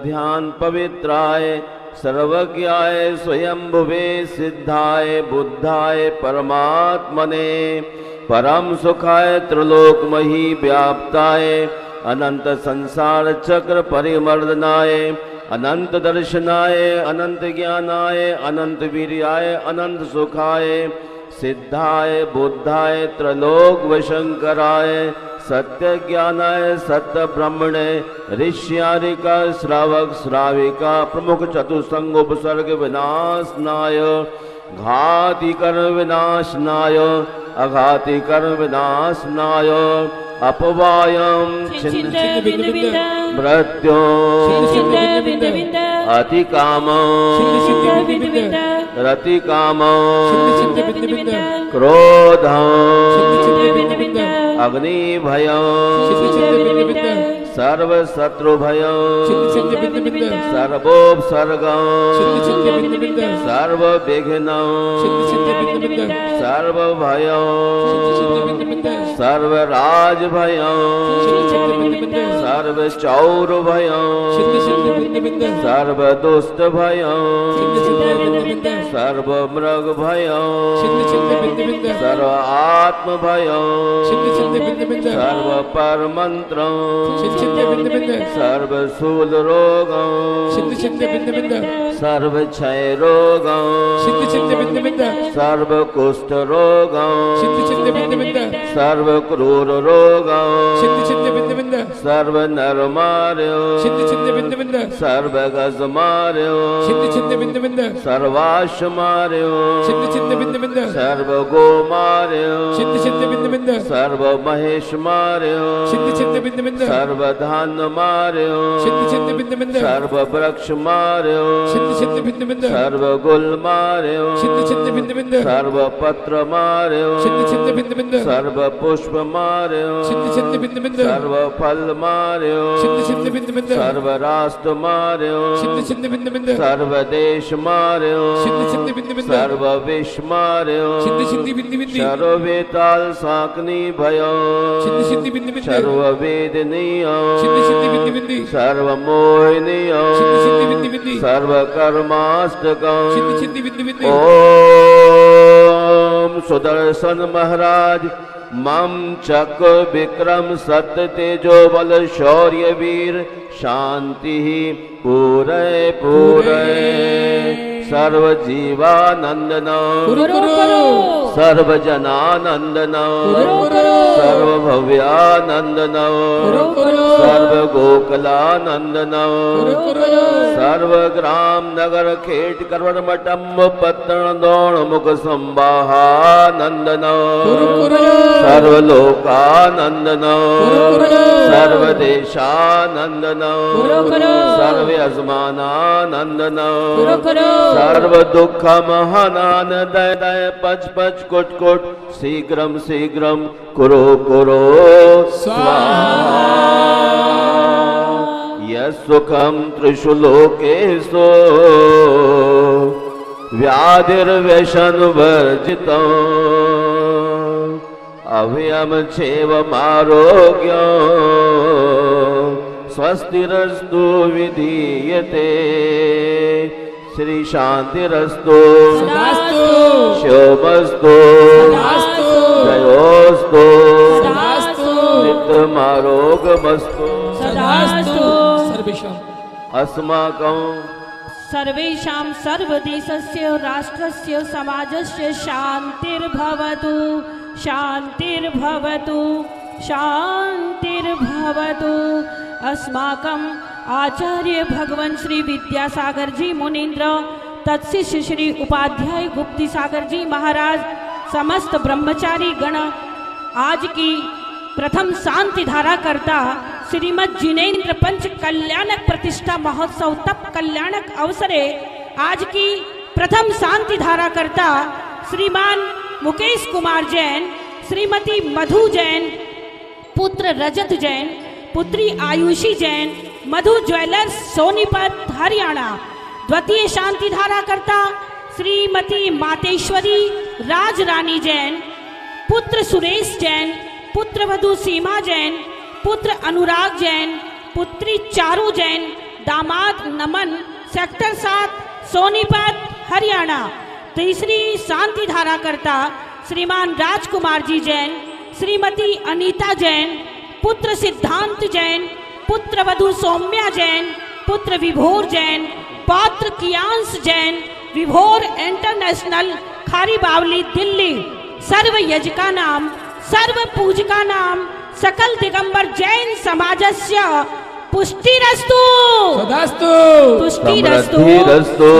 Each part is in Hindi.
ध्यान पवित्राय सर्वज्ञाय स्वयंभुवे सिद्धाय बुद्धाय परमात्मने परम सुखाय त्रिलोकमही व्याप्ताय अनंत संसार चक्र परिमर्दनाय अनंत दर्शनाय अनंत ज्ञानाय अनंत वीर्याय अनंत सुखाय सिद्धाय बुद्धाय त्रिलोक वशंकराय सत्य ज्ञानाय सत्य ब्रह्मणे ऋष्यारिका श्रावक श्राविका प्रमुख चतुसंग उपसर्ग विनाशनाय घाति कर्म विनाशनाय अघाति कर्म विनाशनाय अपवायम मृत्यु अतिकाम रतिकाम क्रोध अग्निभय सर्वशत्रुभय सर्वोपसर्ग सर्वविघ्न सर्वभय सर्वराजभय सर्वचौरभय सर्वदुष्टभय सर्वमृगभय सर्व आत्मभय सर्वपरमंत्र सर्वशूल रोग सर्वक्षय रोग सर्वकुष्ठ रोग सर्वक्रूर रोग सर्वनरमार्य सर्वगजमार्य सर्वाश्वमार्य सर्वगोमार्य सर्वमहेशमार्य सर्वधान्यमार्य सर्ववृक्षमार्य सर्वगुलमार्य सर्वपत्रमार्य सर्वपुष्पमार्य सर्वफलमार्य सर्वराष्ट्रमार्य सर्वदेशमार्य सर्वविश्वमार्य सर्ववेताल साकनी भय सर्ववेदनीय सर्वमोहिनीय सर्वकर्माष्टकम् ओम सुदर्शन महाराज मम चक्र विक्रम सत्य तेजो बल शौर्य वीर शांति पूरे पूरे सर्वजीवानंदन सर्वजनानंदन सर्वभव्यानंदन सर्वगोकुलानंदन सर्वग्राम नगर खेट करवण मठम पत्तन दोण मुख संवाहानंदन सर्वलोकानंदन सर्वदेशानंदन सर्वयजमानानंदन सर्व दुख महानानदय दय पच पच कुट कुट शीघ्रम शीघ्रम कुरु कुरु स्वाहा यस्सुखम त्रिषु लोकेषु व्याधिर्व्यसन वर्जितम् अभयम क्षेममारोग्यम् स्वस्तिरस्तु विधीयते श्री शांतिरस्तु शोभस्तु जयोस्तु नित्यमारोग्यमस्तु अस्माकं सर्वेषां सर्वदेशस्य राष्ट्रस्य समाजस्य शान्तिर्भवतु शान्तिर्भवतु शान्तिर्भवतु। अस्माकं आचार्य भगवान श्री विद्यासागर जी मुनीन्द्र तत्शिष्य श्री उपाध्याय गुप्ती सागर जी महाराज समस्त ब्रह्मचारी गण आज की प्रथम शांति धारा करता श्रीमद जिनेन्द्र पंच कल्याणक प्रतिष्ठा महोत्सव तप कल्याणक अवसरे आज की प्रथम शांति धारा करता श्रीमान मुकेश कुमार जैन श्रीमती मधु जैन पुत्र रजत जैन पुत्री आयुषी जैन मधु ज्वेलर्स सोनीपत हरियाणा। द्वितीय शांति धारा करता श्रीमती मातेश्वरी राज रानी जैन पुत्र सुरेश जैन पुत्र वधु सीमा जैन पुत्र अनुराग जैन पुत्री चारू जैन दामाद नमन, सेक्टर 7, सोनीपत, हरियाणा। तीसरी शांति धारा करता श्रीमान राजकुमार जी जैन, श्रीमती अनीता जैन, पुत्र सिद्धांत जैन, पुत्र वधु सौम्या जैन, पुत्र विभोर जैन, पौत्र कियांश जैन, विभोर इंटरनेशनल, खारी बावली, दिल्ली। सर्व यजका नाम, सर्व पूजका नाम, सकल दिगंबर जैन समाजस्य पुष्टिरस्तु, सदास्तु, पुष्टिरस्तु, समृद्धिरस्तु,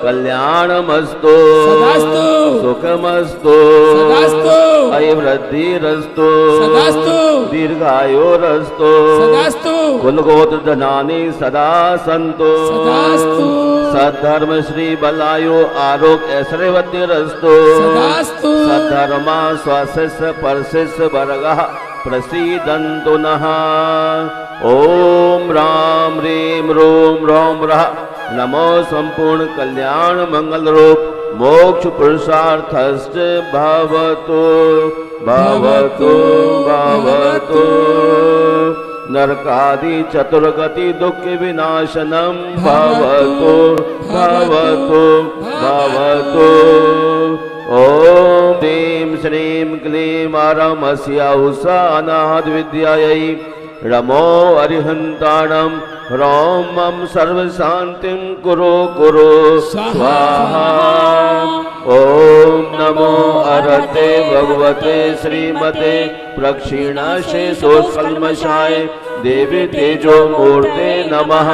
कल्याणमस्तु, सदास्तु, सुखमस्तु, सदास्तु, अभिवृद्धिरस्तु, सदास्तु, दीर्घायुरस्तु, सदास्तु, कुलगोत्र धनानि सदा सन्तु, सदास्तु, सद्धर्म श्री बलायु आरोग्य ऐश्वर्यवद्धिरस्तु, सदास्तु, सद्धर्मा स्वाशिष्य परशिष्य वर्गः प्रसीदन्तु नः। ओम राम ह्रीं रोम रोम रः नमो संपूर्ण कल्याण मंगल रूप मोक्ष पुरुषार्थश्च भवतु भवतु भवतु। नरकादि चतुर्गति दुख विनाशनम भवतु भवतु भवतु। ओम ह्रीं श्रीं क्लीं आरमस्य उषा अनाहत विद्यायै रमो अरिहंताणम ह्रौं मम सर्व शांतिं कुरु कुरु स्वाहा। ओम नमो अरहते भगवते श्रीमते प्रक्षिणाशेषोत्कल्मषाय देवी तेजो मूर्ते नमः।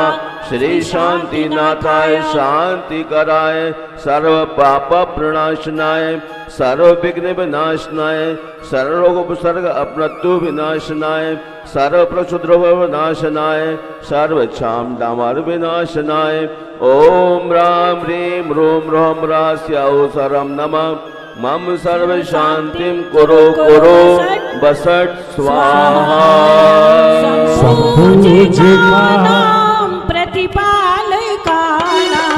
श्री शांतिनाथाय शांतिकराय सर्व पाप प्रणाशनाय सर्व विघ्न विनाशनाय सर्व रोग उपसर्ग अपमृत्यु विनाशनाय सर्व प्रक्षुद्रोग विनाशनाय सर्व क्षाम डामर विनाशनाय। ओम राम ह्रीं रोम रोम रास्याउ सरम नमः मम सर्व शांतिं कुरु कुरु बसट स्वाहा। संपूजिकानां प्रतिपालकानां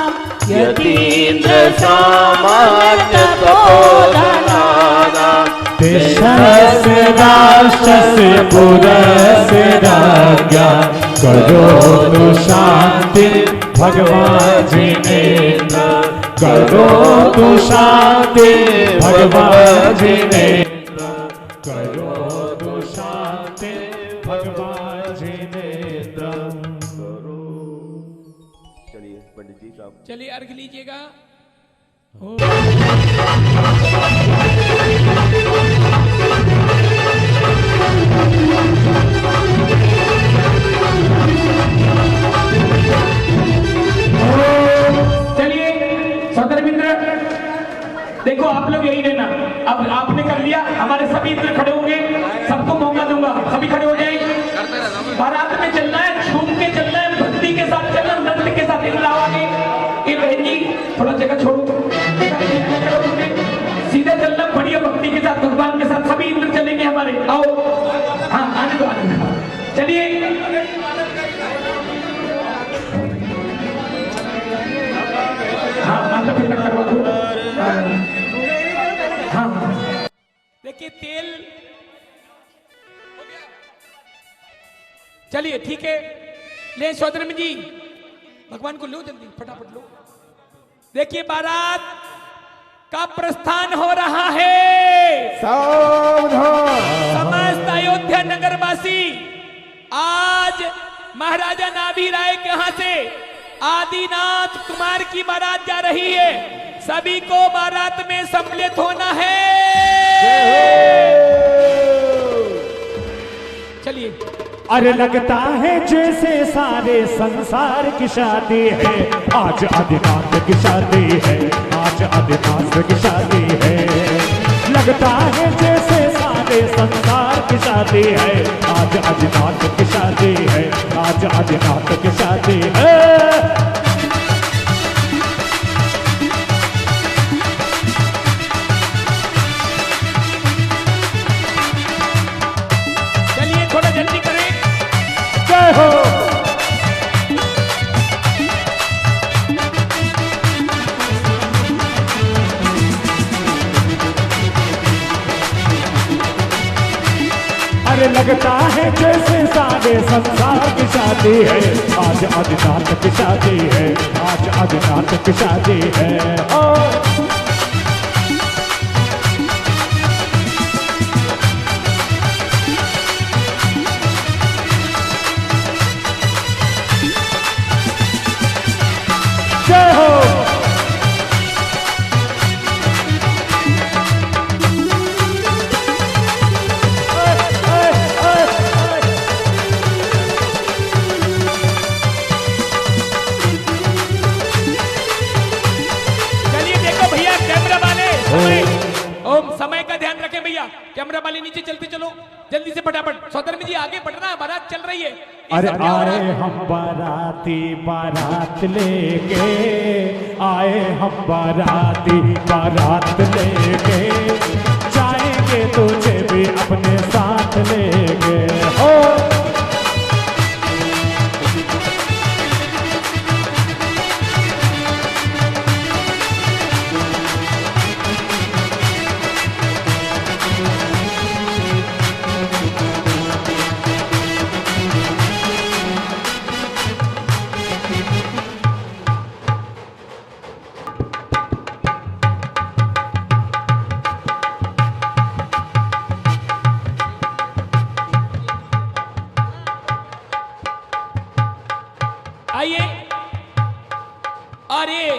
यतीन्द्र सामर्थ्य तपोधनानां देशस्य राष्ट्रस्य पुरस्य राज्ञा करोतु शांति भगवान जिनेन्द्र करोतु शांति भगवान जिनेन्द्र करोतु शांति भगवान जिनेन्द्र। चलिए पंडित जी साहब चलिए अर्घ लीजिएगा। चलिए सदर मित्र देखो आप लोग यही रहना। अब आपने कर लिया, हमारे सभी मित्र खड़े होंगे, सबको मौका दूंगा, सभी खड़े हो जाए। बारात में चलना है, झूम के चलना है, भक्ति के साथ चलना, नृत्य के साथ आगे। ये बहन जी थोड़ा जगह छोड़ो, सीधे चलना, बढ़िया भक्ति के साथ भगवान के साथ सभी मित्र चलेंगे हमारे। आओ हाँ आने दो आने दो। चलिए हाँ माता पिता करवा दो। हाँ देखिए तेल चलिए ठीक है। ले सौदर में जी भगवान को लो, जल्दी फटाफट लो। देखिए बारात का प्रस्थान हो रहा है। समस्त अयोध्या नगरवासी आज महाराजा नाभि राय के यहाँ से आदिनाथ कुमार की बारात जा रही है। सभी को बारात में सम्मिलित होना है। चलिए। अरे लगता है जैसे सारे संसार की शादी है, आज आदिनाथ की शादी है, आज आदिनाथ की शादी है। लगता है जैसे सारे संसार की शादी है, आज आदिनाथ की शादी है, आज आदिनाथ की शादी है। चलिए थोड़ा जल्दी करें। जय हो। अरे लगता है जैसे सारे संसार की शादी है, आज आदिनाथ की शादी है, आज आदिनाथ की शादी है। जय हो। समय का ध्यान रखें भैया, कैमरा वाले नीचे चलते चलो जल्दी से फटाफट। सौदर्मी जी आगे बढ़ना है, बारात चल रही है। अरे आए हम बाराती बारात लेके, आए हम बाराती बारात लेके, जाएंगे तुझे भी अपने साथ लेके। हो आइए। और ये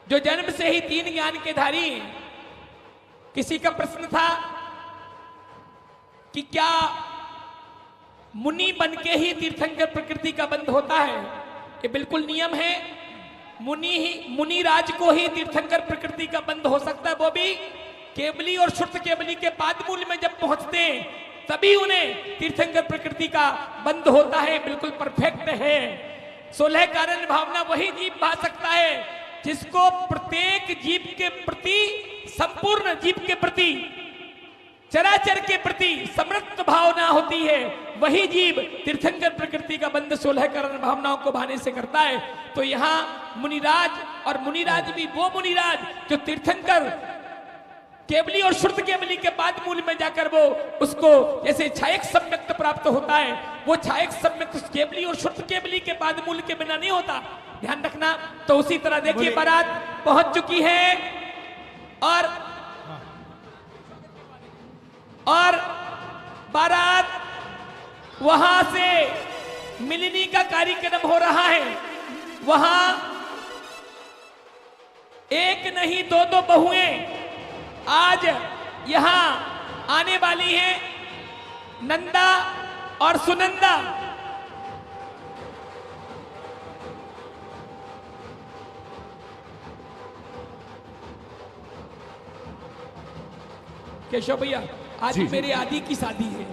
जो जन्म से ही 3 ज्ञान के धारी, किसी का प्रश्न था कि क्या मुनि बनके ही तीर्थंकर प्रकृति का बंध होता है? ये बिल्कुल नियम है। मुनि राज को ही तीर्थंकर प्रकृति का बंध हो सकता है, वो भी केवली और शुद्ध केवली के पादमूल में जब पहुंचते हैं तभी उन्हें तीर्थंकर प्रकृति का बंध होता है। बिल्कुल परफेक्ट है। 16 कारण भावना वही जीव पा सकता है जिसको प्रत्येक जीव के प्रति, संपूर्ण जीव के प्रति, चराचर के प्रति समृद्ध भावना होती है। वही जीव तीर्थंकर प्रकृति का बंध 16 कारण भावनाओं को भाने से करता है। तो यहाँ मुनिराज, और मुनिराज भी वो मुनिराज जो तीर्थंकर केवली और शुद्ध केवली के बाद मूल में जाकर वो उसको जैसे छायक सम्यक्त प्राप्त होता है, वो छायक सम्यक्त केवली और शुद्ध केवली के बाद मूल के बिना नहीं होता, ध्यान रखना। तो उसी तरह देखिए बारात पहुंच चुकी है और बारात वहां से मिलनी का कार्यक्रम हो रहा है। वहां एक नहीं 2 बहुएं आज यहां आने वाली हैं, नंदा और सुनंदा। केशव भैया, आज मेरे आदि की शादी है।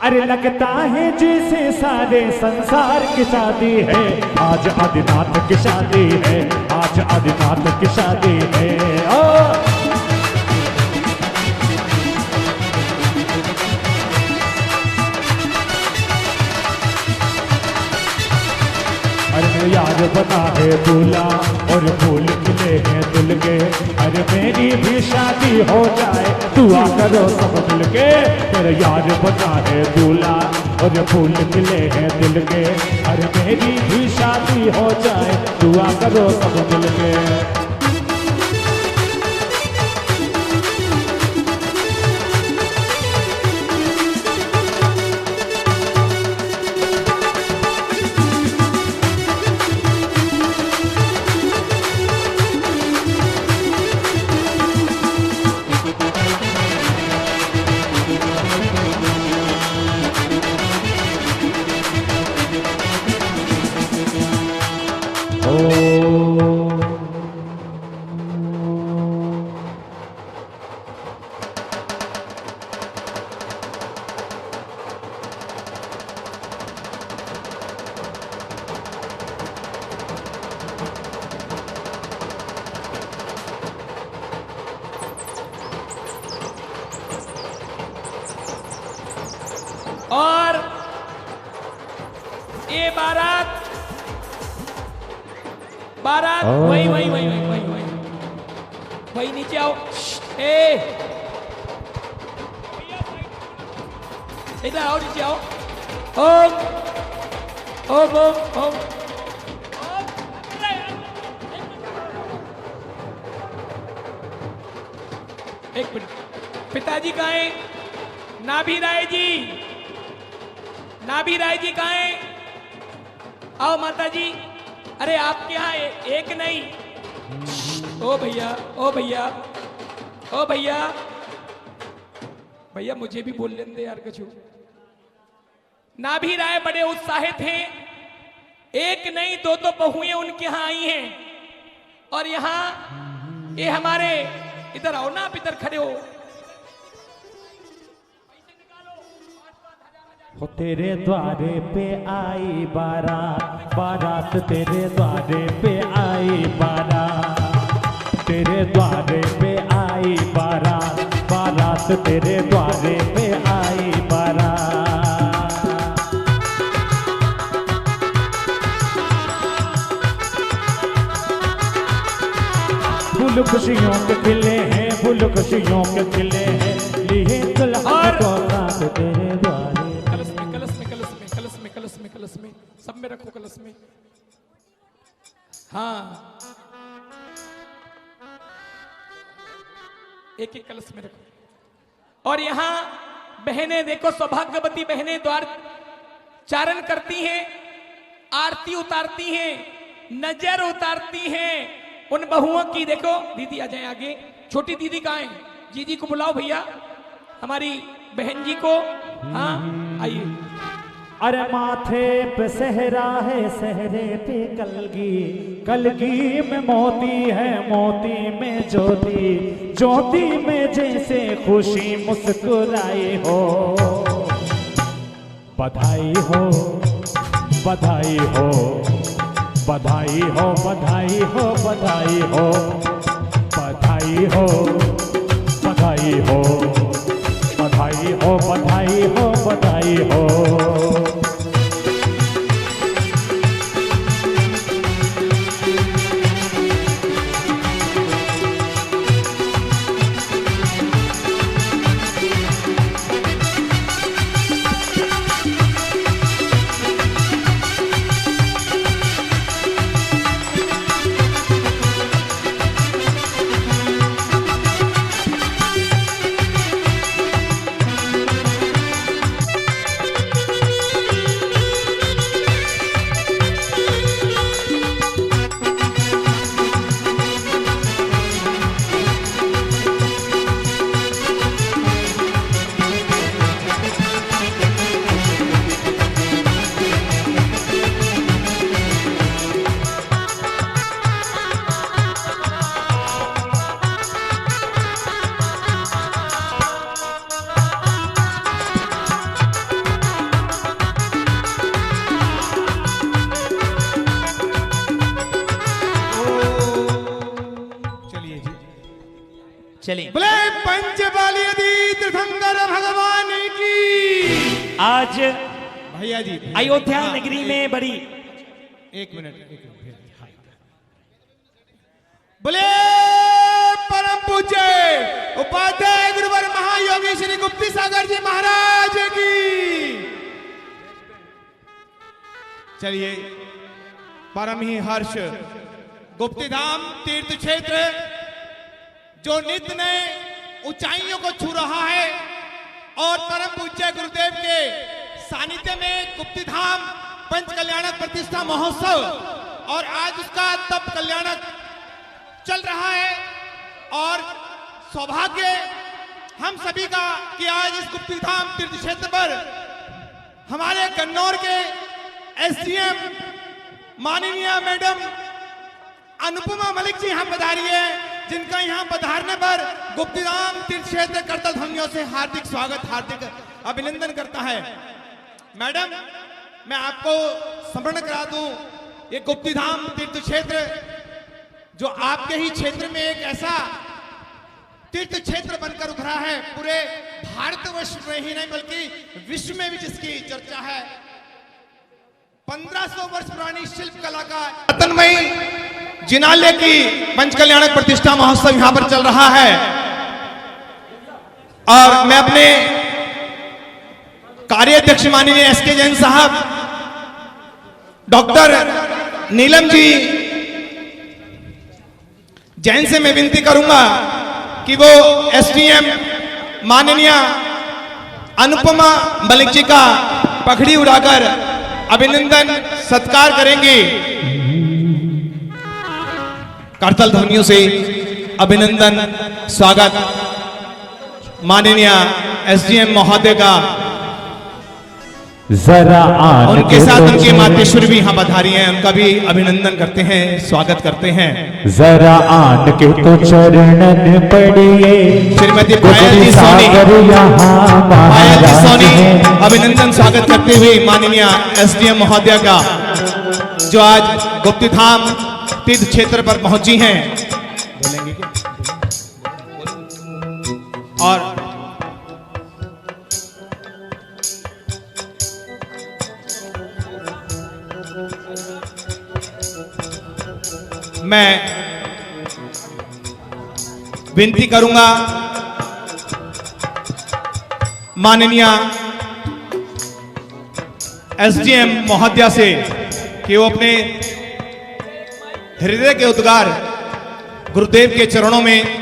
अरे लगता है जैसे सारे संसार की शादी है, आज आदिनाथ की शादी है, आज आदिनाथ की शादी है। अरे यार बना है दूल्हा और फूल खिले हैं दिल के, अरे मेरी भी शादी हो जाए दुआ करो सब मिल के। मेरे यार बना है दूल्हा और फूल खिले हैं दिल के, अरे मेरी भी शादी हो जाए दुआ करो सब मिल के। और ये बारात वही भाई नीचे आओ। ए इधर आओ, नीचे आओ। ओम ओम ओम ओम। एक मिनट, पिताजी कहाँ हैं? नाभी राय जी, नाभी राय जी कहाँ हैं? आओ माता जी। अरे आपके यहाँ एक नहीं। ओ भैया, ओ भैया, ओ भैया, भैया मुझे भी बोल लेने दे यार कछु। नाभी राय बड़े उत्साहित हैं। एक नहीं दो तो बहुएं उनके यहाँ आई हैं। और यहाँ ये हमारे, इधर आओ ना, आप इधर खड़े हो। हो तेरे द्वारे पे आई बारात, बारात तेरे द्वारे पे आई बारात, तेरे द्वारे पे आई बारात, बारात तेरे द्वारे पे आई बारात। फूल खुशियों के खिले हैं, फूल खुशियों के खिले हैं, लिए दुल्हन को साथ तेरे द्वारे। कलश में सब में रखो, कलश में। हाँ, एक एक कलश में रखो। और यहां बहनें देखो, सौभाग्यवती बहनें द्वार चारण करती हैं, आरती उतारती हैं, नजर उतारती हैं उन बहुओं की। देखो दीदी आ जाए आगे। छोटी दीदी कहाँ है? जीजी को बुलाओ भैया, हमारी बहन जी को। हाँ आइए। अरे माथे पे सहरा है, सहरे पे कलगी, कलगी में मोती है, मोती में ज्योति, ज्योति में जैसे खुशी मुस्कुराई हो। बधाई हो, बधाई हो, बधाई हो, बधाई हो, बधाई हो, बधाई हो, बधाई हो, बधाई हो, बधाई हो, बधाई हो। चलिए बोले पंचबाली तीर्थंकर भगवान की। आज भैया जी अयोध्या नगरी में बड़ी, एक मिनट बोले परम पूज्य उपाध्याय गुरुवर महायोगी श्री गुप्ती सागर जी महाराज की। चलिए, परम ही हर्ष गुप्ती धाम तीर्थ क्षेत्र जो नित्य नए ऊंचाइयों को छू रहा है और परम पूज्य गुरुदेव के सानिध्य में गुप्ती धाम पंच कल्याणक प्रतिष्ठा महोत्सव और आज उसका तप कल्याणक चल रहा है। और सौभाग्य हम सभी का कि आज इस गुप्ती धाम तीर्थ क्षेत्र पर हमारे कन्नौर के एसडीएम माननीय मैडम अनुपमा मलिक जी यहाँ पधारी है, जिनका यहाँ पधारने पर गुप्तीधाम तीर्थ क्षेत्र करतल ध्वनियों से हार्दिक स्वागत, हार्दिक अभिनंदन करता है। मैडम, मैं आपको स्मरण करा दूं, ये गुप्तीधाम तीर्थ क्षेत्र जो आपके ही क्षेत्र में एक ऐसा तीर्थ क्षेत्र बनकर उभरा है, पूरे भारतवर्ष में ही नहीं बल्कि विश्व में भी जिसकी चर्चा है। 1500 वर्ष पुरानी शिल्प कला का तन्मयी जिनालय की पंच कल्याणक प्रतिष्ठा महोत्सव यहां पर चल रहा है और मैं अपने कार्याध्यक्ष माननीय एसके जैन साहब, डॉक्टर नीलम जी जैन से मैं विनती करूंगा कि वो एसडीएम माननीय अनुपमा मलिक जी का पगड़ी उड़ाकर अभिनंदन सत्कार करेंगे। करताल ध्वनियों से अभिनंदन स्वागत माननीय एसडीएम महोदय का। जरा उनके साथ उनके मातेश्वर भी यहाँ पधारी हैं, उनका भी अभिनंदन करते हैं, स्वागत करते हैं। जरा आन के तो चरणन पड़िए श्रीमती पायल जी सोनी, पायल जी सोनी अभिनंदन स्वागत करते हुए माननीय एसडीएम महोदय का, जो आज गुप्तिधाम तीर्थ क्षेत्र पर पहुंची हैं। बोलेंगे क्या? और मैं विनती करूंगा माननीय एसडीएम महोदया से कि वो अपने हृदय के उद्गार गुरुदेव के चरणों में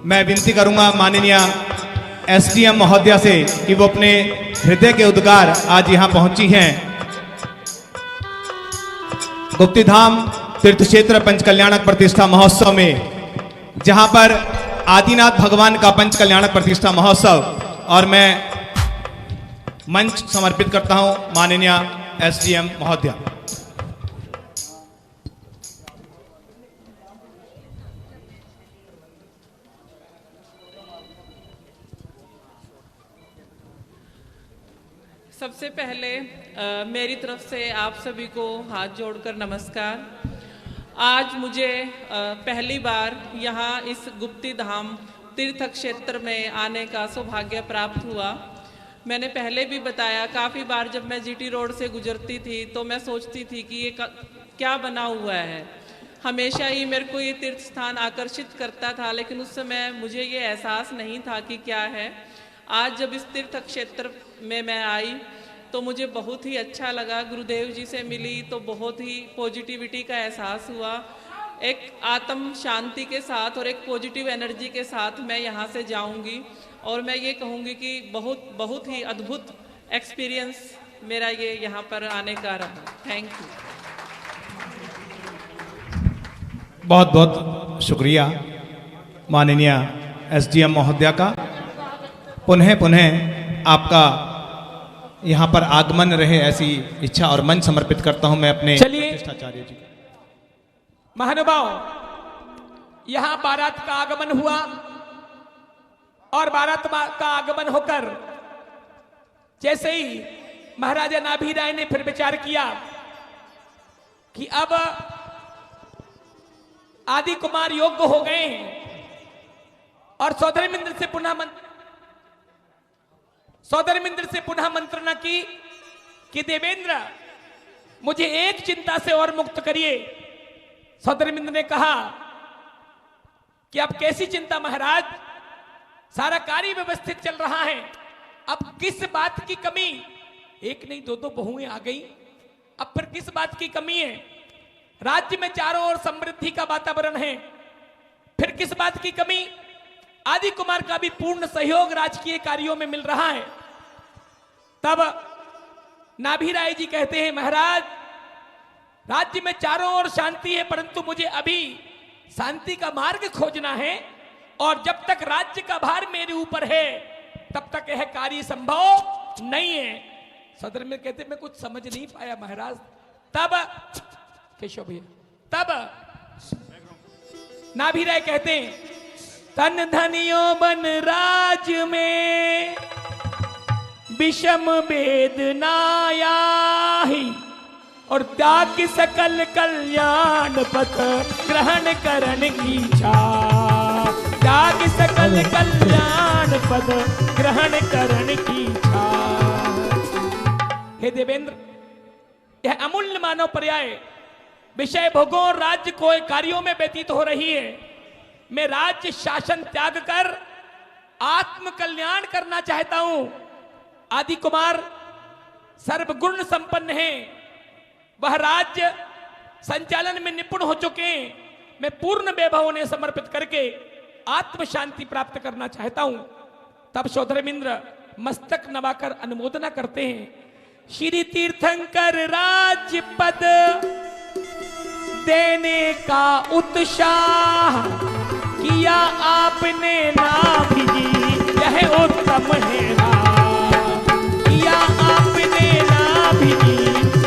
मैं विनती करूंगा माननीय एसडीएम महोदया से कि वो अपने हृदय के उद्गार आज यहां पहुंची हैं गुप्तिधाम तीर्थ क्षेत्र पंच कल्याणक प्रतिष्ठा महोत्सव में, जहां पर आदिनाथ भगवान का पंच कल्याणक प्रतिष्ठा महोत्सव। और मैं मंच समर्पित करता हूं माननीय एसडीएम महोदया। सबसे पहले मेरी तरफ से आप सभी को हाथ जोड़कर नमस्कार। आज मुझे पहली बार यहाँ इस गुप्तिधाम तीर्थ क्षेत्र में आने का सौभाग्य प्राप्त हुआ। मैंने पहले भी बताया, काफ़ी बार जब मैं जीटी रोड से गुजरती थी तो मैं सोचती थी कि ये क्या बना हुआ है। हमेशा ही मेरे को ये तीर्थ स्थान आकर्षित करता था, लेकिन उस समय मुझे ये एहसास नहीं था कि क्या है। आज जब इस तीर्थ क्षेत्र में मैं आई तो मुझे बहुत ही अच्छा लगा। गुरुदेव जी से मिली तो बहुत ही पॉजिटिविटी का एहसास हुआ। एक आत्म शांति के साथ और एक पॉजिटिव एनर्जी के साथ मैं यहाँ से जाऊँगी और मैं ये कहूँगी कि बहुत बहुत ही अद्भुत एक्सपीरियंस मेरा ये यहाँ पर आने का रहा। Thank you. बहुत बहुत शुक्रिया माननीय एसडीएम महोदया का। पुनः पुनः आपका यहाँ पर आगमन रहे, ऐसी इच्छा और मन समर्पित करता हूं मैं अपने प्रतिष्ठाचार्य जी। महानुभाव, यहाँ बारात का आगमन हुआ और बारात का आगमन होकर जैसे ही महाराजा नाभी राय ने फिर विचार किया कि अब आदि कुमार योग्य हो गए और सौदरमिंद्र से पुनः मंत्रणा की कि देवेंद्र मुझे एक चिंता से और मुक्त करिए। सौदरमिंद्र ने कहा कि अब कैसी चिंता महाराज, सारा कार्य व्यवस्थित चल रहा है, अब किस बात की कमी? एक नहीं दो दो बहुएं आ गई, अब फिर किस बात की कमी है? राज्य में चारों ओर समृद्धि का वातावरण है, फिर किस बात की कमी? आदि कुमार का भी पूर्ण सहयोग राजकीय कार्यों में मिल रहा है। तब नाभी राय जी कहते हैं, महाराज राज्य में चारों ओर शांति है, परंतु मुझे अभी शांति का मार्ग खोजना है और जब तक राज्य का भार मेरे ऊपर है तब तक यह कार्य संभव नहीं है। सदर में कहते मैं कुछ समझ नहीं पाया महाराज। तब केशव भैया, तब नाभी राय कहते हैं, तन धनियो बन राज में विषम वेदनाया ही और त्याग सकल कल्याण पथ ग्रहण करण की इच्छा। त्याग सकल कल्याण पथ ग्रहण करण की इच्छा। हे देवेंद्र, यह अमूल्य मानव पर्याय विषय भोगों और राज्य को कार्यों में व्यतीत हो रही है। मैं राज्य शासन त्याग कर आत्म कल्याण करना चाहता हूं। आदि कुमार सर्वगुण संपन्न है, वह राज्य संचालन में निपुण हो चुके हैं। मैं पूर्ण वैभव उन्हें समर्पित करके आत्म शांति प्राप्त करना चाहता हूं। तब सौधर्मेंद्र मस्तक नवाकर अनुमोदना करते हैं। श्री तीर्थंकर राज्य पद देने का उत्साह किया आपने नाभि, यह उत्तम है राह। किया आपने नाभि,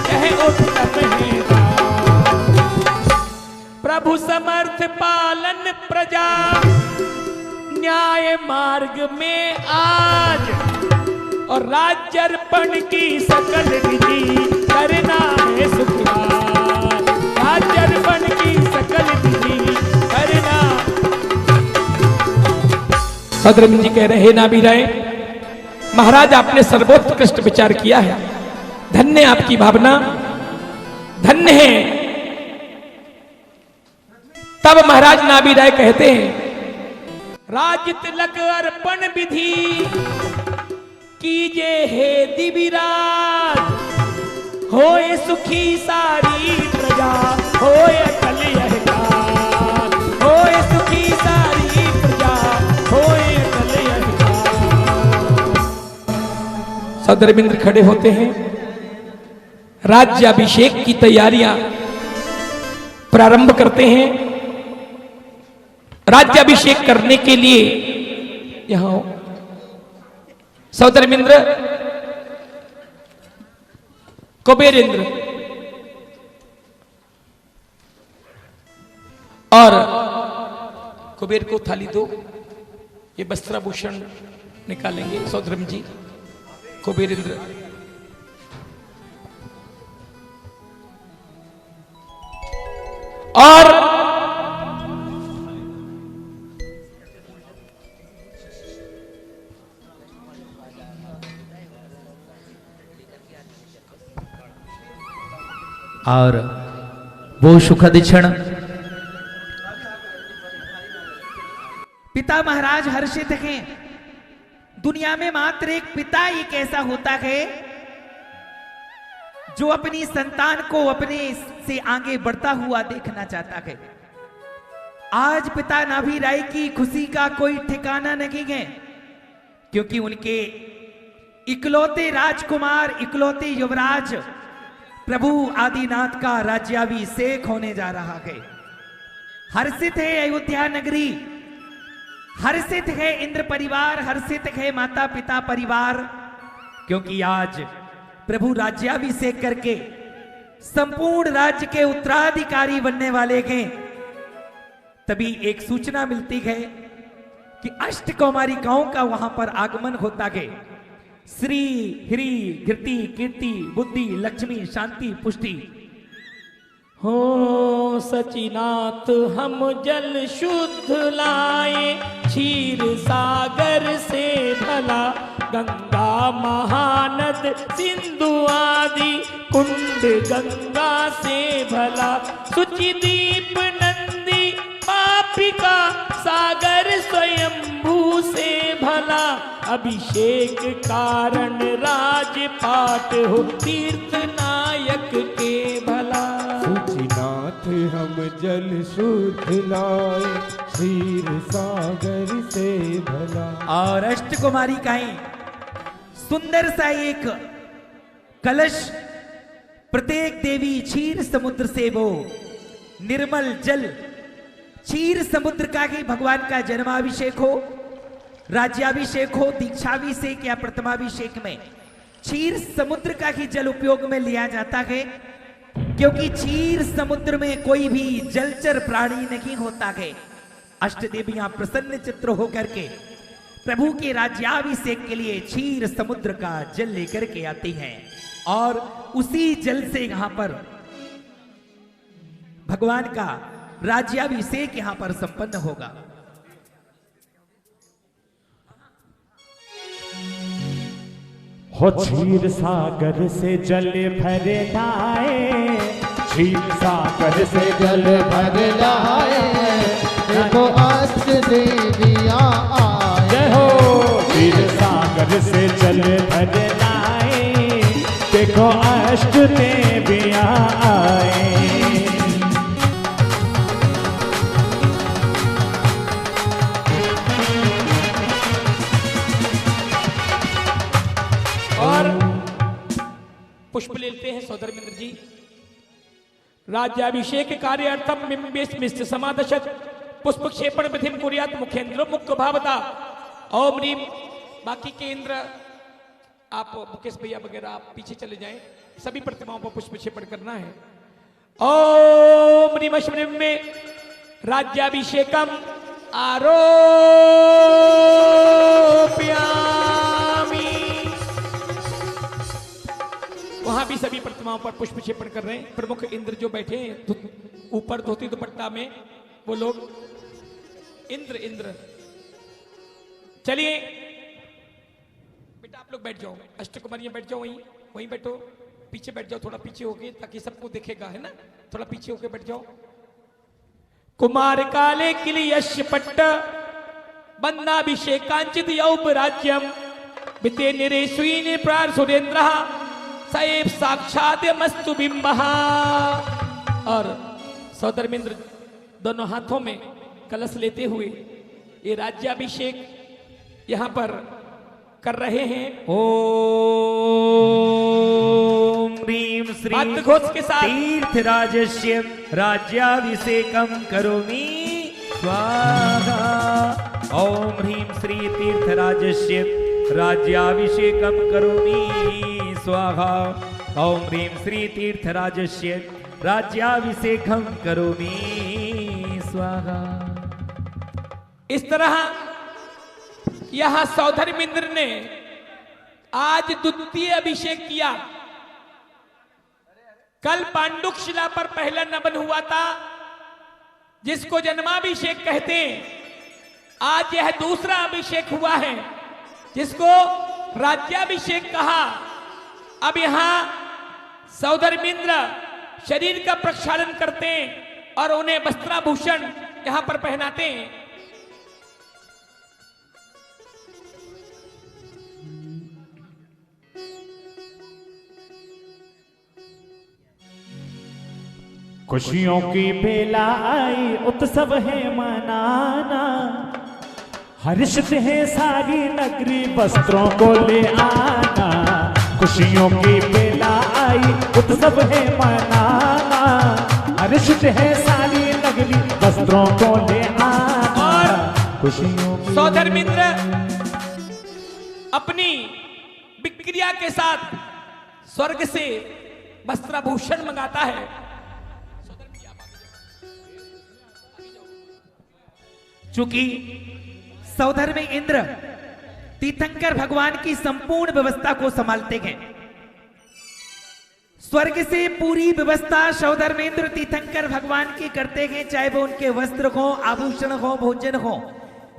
यह उत्तम है राह। प्रभु समर्थ पालन प्रजा न्याय मार्ग में आज, और राज्यर्पण की सकल विधि करना है सुखराज। राज्यर्पण की सकल विधि करना। सदरम जी कह रहे ना भी रहे, महाराज आपने सर्वोत्कृष्ट विचार किया है, धन्य आपकी भावना, धन्य है। तब महाराज नाभि राय कहते हैं, राज तिलक अर्पण विधि कीजे हे दिविराज, होए सुखी सारी प्रजा, होए अकल यह काज। होए सुखी सारी प्रजा, होए अकल यह काज। सदरबिंद्र खड़े होते हैं। राज्याभिषेक की तैयारियां प्रारंभ करते हैं। राज्याभिषेक करने के लिए यहां सौधर्मेंद्र, कुबेरेंद्र और कुबेर को थाली दो। ये वस्त्राभूषण निकालेंगे सौधर्म जी। कुबेरेंद्र और वो सुखद क्षण पिता महाराज हर्षित हैं। दुनिया में मात्र एक पिता एक ऐसा होता है जो अपनी संतान को अपने से आगे बढ़ता हुआ देखना चाहता है। आज पिता नाभि राय की खुशी का कोई ठिकाना नहीं है, क्योंकि उनके इकलौते राजकुमार, इकलौते युवराज प्रभु आदिनाथ का राज्याभिषेक होने जा रहा है। हर्षित है अयोध्या नगरी, हर्षित है इंद्र परिवार, हर्षित है माता पिता परिवार, क्योंकि आज प्रभु राज्याभिषेक करके संपूर्ण राज्य के उत्तराधिकारी बनने वाले हैं। तभी एक सूचना मिलती है कि अष्टकुमारिकाओं का वहां पर आगमन होता है। श्री ह्री घृति कीर्ति बुद्धि लक्ष्मी शांति पुष्टि। हो सचिनाथ हम जल शुद्ध लाए, क्षीर सागर से भला, गंगा महानद सिंधु आदि कुंड गंगा से भला, सुचि दीप नंदी पापिका सागर स्वयंभू से भला, अभिषेक कारण राजपाट हो तीर्थ नायक के भला। सुचिनाथ हम जल शुद्ध लाए, क्षीर सागर से भला। और अष्टकुमारिकाएं सुंदर सा एक कलश, प्रत्येक देवी क्षीर समुद्र से वो निर्मल जल, क्षीर समुद्र का ही भगवान का जन्माभिषेक हो, राज्याभिषेक हो, दीक्षाभिषेक या प्रथमाभिषेक में क्षीर समुद्र का ही जल उपयोग में लिया जाता है, क्योंकि क्षीर समुद्र में कोई भी जलचर प्राणी नहीं होता है। अष्टदेवियां प्रसन्न चित्र होकर के प्रभु के राज्याभिषेक के लिए क्षीर समुद्र का जल लेकर के आती हैं, और उसी जल से यहाँ पर भगवान का राज्याभिषेक यहां पर संपन्न होगा। हो क्षीर सागर से जल भर लाए, क्षीर सागर से जल भर लाए, देखो अष्ट देवियां आए। जय हो। क्षीर सागर से जल भर लाए, देखो अष्ट देवियां आए। और पुष्प लेते हैं सौदर मिंद्र जी। राज्याभिषेक कार्यार्थम मिष्ट समादशत पुष्प क्षेपण विधिम कुर्यात मुखेंद्र मुख्य भावता। ओम रीम। बाकी के इंद्र आप मुकेश भैया वगैरह आप पीछे चले जाएं, सभी प्रतिमाओं पर पुष्प क्षेपण करना है। ओम रीम अश्विन में राज्याभिषेकम आरोप्यामि। वहां भी सभी प्रतिमाओं पर पुष्प क्षेपण कर रहे हैं। प्रमुख इंद्र जो बैठे हैं ऊपर धोती दुपट्टा में, वो लोग इंद्र। चलिए बेटा आप लोग बैठ जाओ, अष्टकुमारियां बैठ जाओ, वहीं बैठो, पीछे बैठ जाओ, थोड़ा पीछे होके ताकि सबको दिखेगा, है ना, थोड़ा पीछे होके बैठ जाओ। कुमार काले किली यश पट्ट बंदाभिषेकांचित यौप राज्यम बिते निरेश्वीन प्रार सुरेंद्र सैव साक्षात मस्तु बिंबहा। और सौदरमिंद्र दोनों हाथों में कलश लेते हुए ये राज्याभिषेक यहां पर कर रहे हैं। ओम ह्रीं श्रीं घोष के साथ तीर्थराजस्य राज्याभिषेकं करोमि स्वाहा। ओम ह्रीं श्री तीर्थराजस्य राज्याभिषेकं करोमि स्वाहा। ओम ह्रीं श्री तीर्थराजस्य राज्याभिषेकं करोमि स्वाहा। इस तरह यहां सौधर्मिंद्र ने आज द्वितीय अभिषेक किया। कल पांडुक शिला पर पहला नमन हुआ था जिसको जन्माभिषेक कहते हैं। आज यह दूसरा अभिषेक हुआ है जिसको राज्याभिषेक कहा। अब यहां सौधर्मिंद्र शरीर का प्रक्षालन करते हैं और उन्हें वस्त्राभूषण यहां पर पहनाते हैं। खुशियों की बेला आई उत्सव है मनाना, हर्षित है सारी नगरी वस्त्रों को ले आना। खुशियों की बेला आई उत्सव है मनाना, हर्षित है सारी नगरी वस्त्रों को ले आना। और खुशियों सौधर्मिंद्र अपनी विक्रिया के साथ स्वर्ग से वस्त्राभूषण मंगाता है। चूंकि सौधर में इंद्र तीर्थंकर भगवान की संपूर्ण व्यवस्था को संभालते हैं, स्वर्ग से पूरी व्यवस्था सौधर में इंद्र तीर्थंकर भगवान की करते हैं। चाहे वो उनके वस्त्र हो, आभूषण हो, भोजन हो,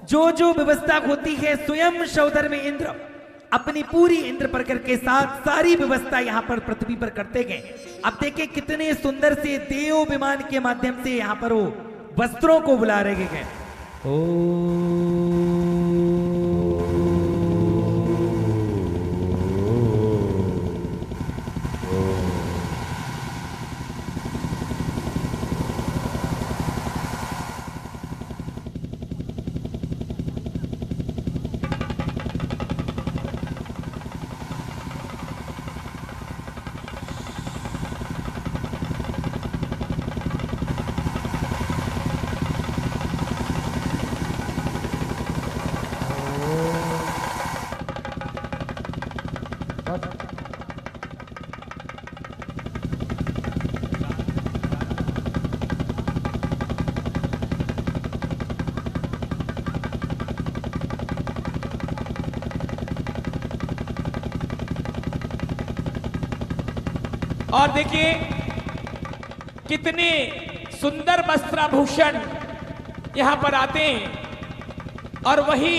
जो जो व्यवस्था होती है स्वयं सौधर में इंद्र अपनी पूरी इंद्र प्रकर के साथ सारी व्यवस्था यहां पर पृथ्वी पर करते हैं। अब देखिए कितने सुंदर से देव विमान के माध्यम से यहां पर वो वस्त्रों को बुला रहे हैं। और देखिए कितने सुंदर वस्त्राभूषण यहां पर आते हैं और वही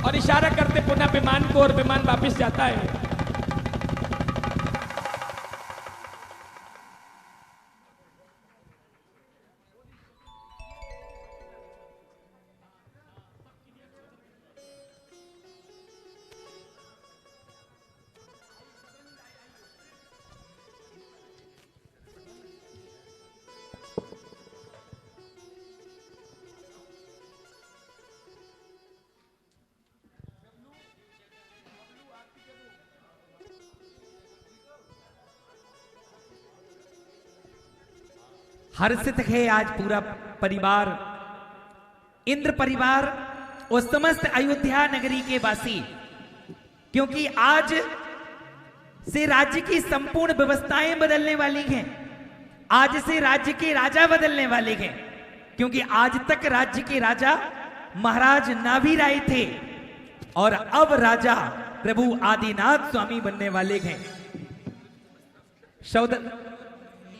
और इशारा करते पुनः विमान को और विमान वापस जाता है। हर्षित है आज पूरा परिवार, इंद्र परिवार और समस्त अयोध्या नगरी के वासी, क्योंकि आज से राज्य की संपूर्ण व्यवस्थाएं बदलने वाली हैं। आज से राज्य के राजा बदलने वाले हैं, क्योंकि आज तक राज्य के राजा महाराज नाभी राय थे और अब राजा प्रभु आदिनाथ स्वामी बनने वाले हैं।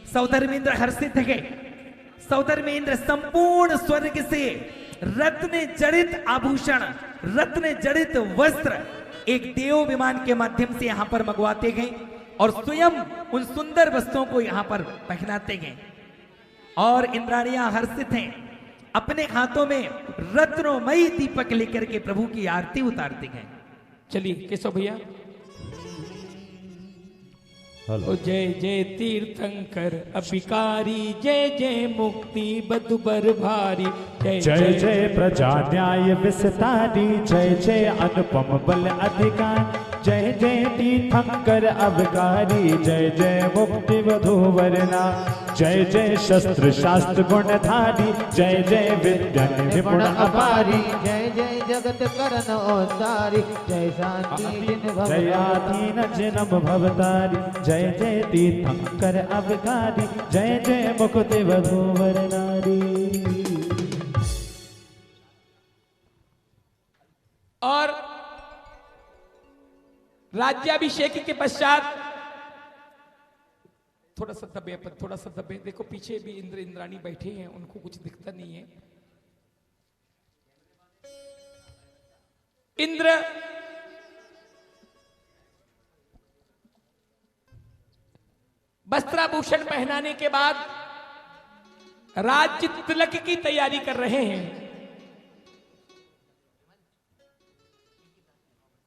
सौधर्मेंद्र हर्षित है। सौधर्मेंद्र संपूर्ण स्वर्ग से रत्न जड़ित आभूषण, रत्न जड़ित वस्त्र एक देव विमान के माध्यम से यहां पर मंगवाते गए और स्वयं उन सुंदर वस्त्रों को यहां पर पहनाते गए। और इंद्राणियां हर्षित हैं, अपने हाथों में रत्नमयी दीपक लेकर के प्रभु की आरती उतारते गए। चलिए केशव भैया। ओ जय जय तीर्थंकर अभिकारी, जय जय मुक्ति बदुबर भारी, जय जय प्रजा न्याय विस्तारी, जय जय अनुपम बल अधिकार, जय जय तीर्थंकर अवकारी, जय जय मुक्ति वधूवरना, जय जय शस्त्र शास्त्र गुणधारी, जय जय विद्या निपुण अपारी, जय जय जगत करण ओसारी, जय शांति जय आधीन जन्म भवतारी, जय जय तीर्थंकर अवकारी, जय जय मुक्ति वधूवर नारी। और राज्याभिषेक के पश्चात थोड़ा सा दबे, थोड़ा सा दबे। देखो पीछे भी इंद्र इंद्राणी बैठे हैं, उनको कुछ दिखता नहीं है। इंद्र वस्त्राभूषण पहनाने के बाद राज्य तिलक की तैयारी कर रहे हैं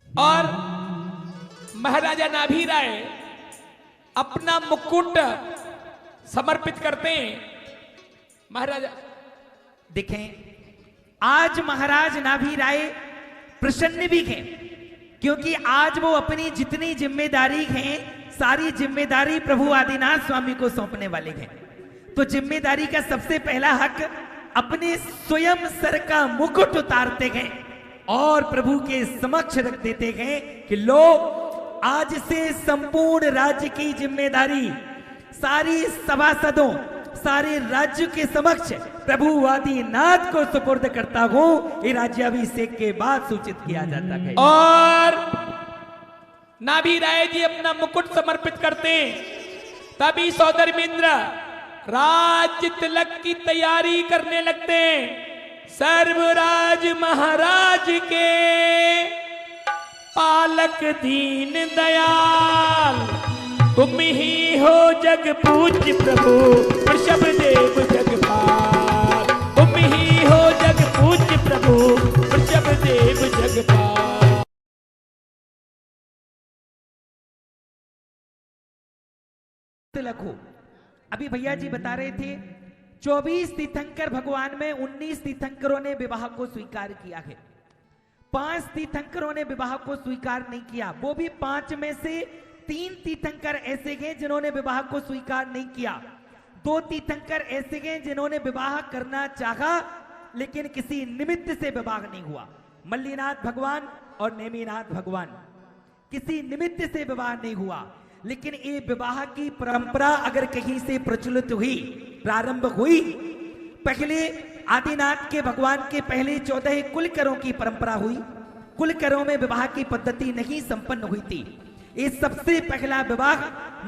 और महाराजा नाभी राय अपना मुकुट समर्पित करते हैं। महाराजा देखें, आज महाराज नाभी राय प्रसन्न भी हैं, क्योंकि आज वो अपनी जितनी जिम्मेदारी है सारी जिम्मेदारी प्रभु आदिनाथ स्वामी को सौंपने वाले हैं। तो जिम्मेदारी का सबसे पहला हक अपने स्वयं सर का मुकुट उतारते हैं और प्रभु के समक्ष रख देते हैं कि लो, आज से संपूर्ण राज्य की जिम्मेदारी सारी सभासदों, सारे राज्य के समक्ष प्रभु आदिनाथ को सुपुर्द करता हूं। ये राज्याभिषेक के बाद सूचित किया जाता है। और नाभी राय जी अपना मुकुट समर्पित करते हैं, तभी सौधर्मेंद्र राज्य तिलक की तैयारी करने लगते हैं। सर्वराज महाराज के पालक दीन दयाल, तुम ही हो जग पूज्य प्रभु वृषभ देव जगपाल, तुम ही हो जग पूज्य प्रभु वृषभ देव जगपाल। तिलक हो। अभी भैया जी बता रहे थे 24 तीर्थंकर भगवान में 19 तीर्थंकरों ने विवाह को स्वीकार किया है, 5 तीर्थंकरों ने विवाह को स्वीकार नहीं किया। वो भी 5 में से 3 तीर्थंकर ऐसे हैं जिन्होंने विवाह को स्वीकार नहीं किया। 2 तीर्थंकर ऐसे हैं जिन्होंने विवाह करना चाहा लेकिन किसी निमित्त से विवाह नहीं हुआ। मल्लीनाथ भगवान और नेमिनाथ भगवान, किसी निमित्त से विवाह नहीं हुआ। लेकिन ये विवाह की परंपरा अगर कहीं से प्रचलित हुई, प्रारंभ हुई, पहले आदिनाथ के भगवान के पहले 14 कुलकरों की परंपरा हुई। कुलकरों में विवाह की पद्धति नहीं संपन्न हुई थी। इस सबसे पहला विवाह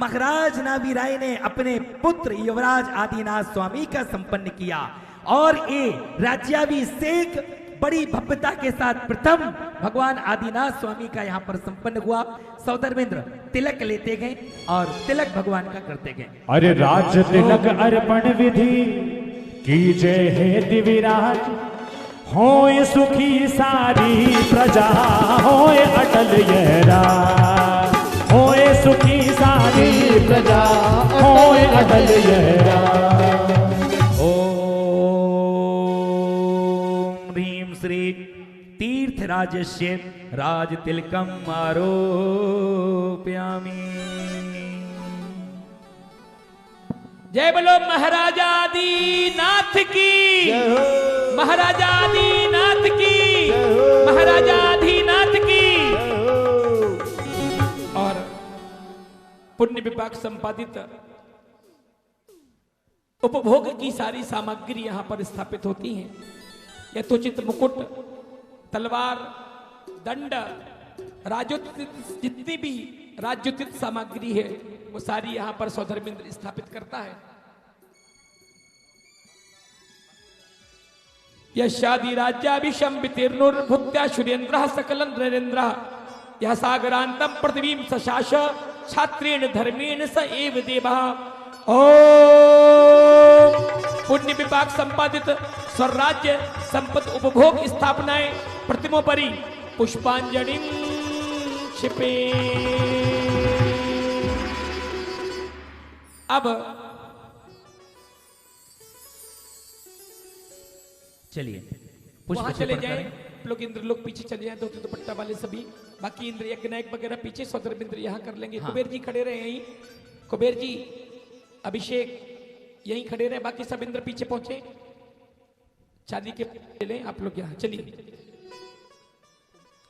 महाराज नाभि राय ने अपने पुत्र युवराज आदिनाथ स्वामी का संपन्न किया और ये राज्याभिषेक बड़ी भव्यता के साथ प्रथम भगवान आदिनाथ स्वामी का यहाँ पर संपन्न हुआ। सौदरमिंद्र तिलक लेते गए और तिलक भगवान का करते गए। अरे राज तिलक अर्पण विधि कीजे हे दिविराज, होए सुखी सारी प्रजा, होए अटल यह राज, होए सुखी सारी प्रजा, होए अटल यह राज। ओम ह्रीं श्री तीर्थराजस्य राज तिलकम आरोपयामि। जय बोलो महाराजा आदिनाथ की, महाराजा आदिनाथ की, महाराजा आदिनाथ की। और पुण्य विभाग संपादित उपभोग की सारी सामग्री यहां पर स्थापित होती हैं। यथोचित मुकुट, तलवार, दंड, राजोचित जितनी भी राज्योचित सामग्री है वो सारी यहां पर सौधर्मेंद्र स्थापित करता है। यशादि राज्याभिशंबितिर्नुर्भुत्या सुरेंद्रः सकलं नरेंद्रः यह सागरांतम पृथ्वीं सशास छात्रेण धर्मेण स एव देवः। ओम पुण्य विभाग संपादित स्वराज्य संपत्ति उपभोग स्थापनाएं प्रतिमोपरि पुष्पांजलि क्षिपे। अब चलिए वहां चले जाएं, लोग इंद्र लोग पीछे चले जाएं, धोती दुपट्टा वाले सभी, बाकी इंद्र यज्ञ नायक वगैरह पीछे, सौदर्मिंद्र यहाँ कर लेंगे। हाँ। कुबेर जी खड़े रहे यहीं, कुबेर जी अभिषेक यहीं खड़े रहे, बाकी सब इंद्र पीछे पहुंचे। चांदी के ले आप लोग यहाँ चलिए।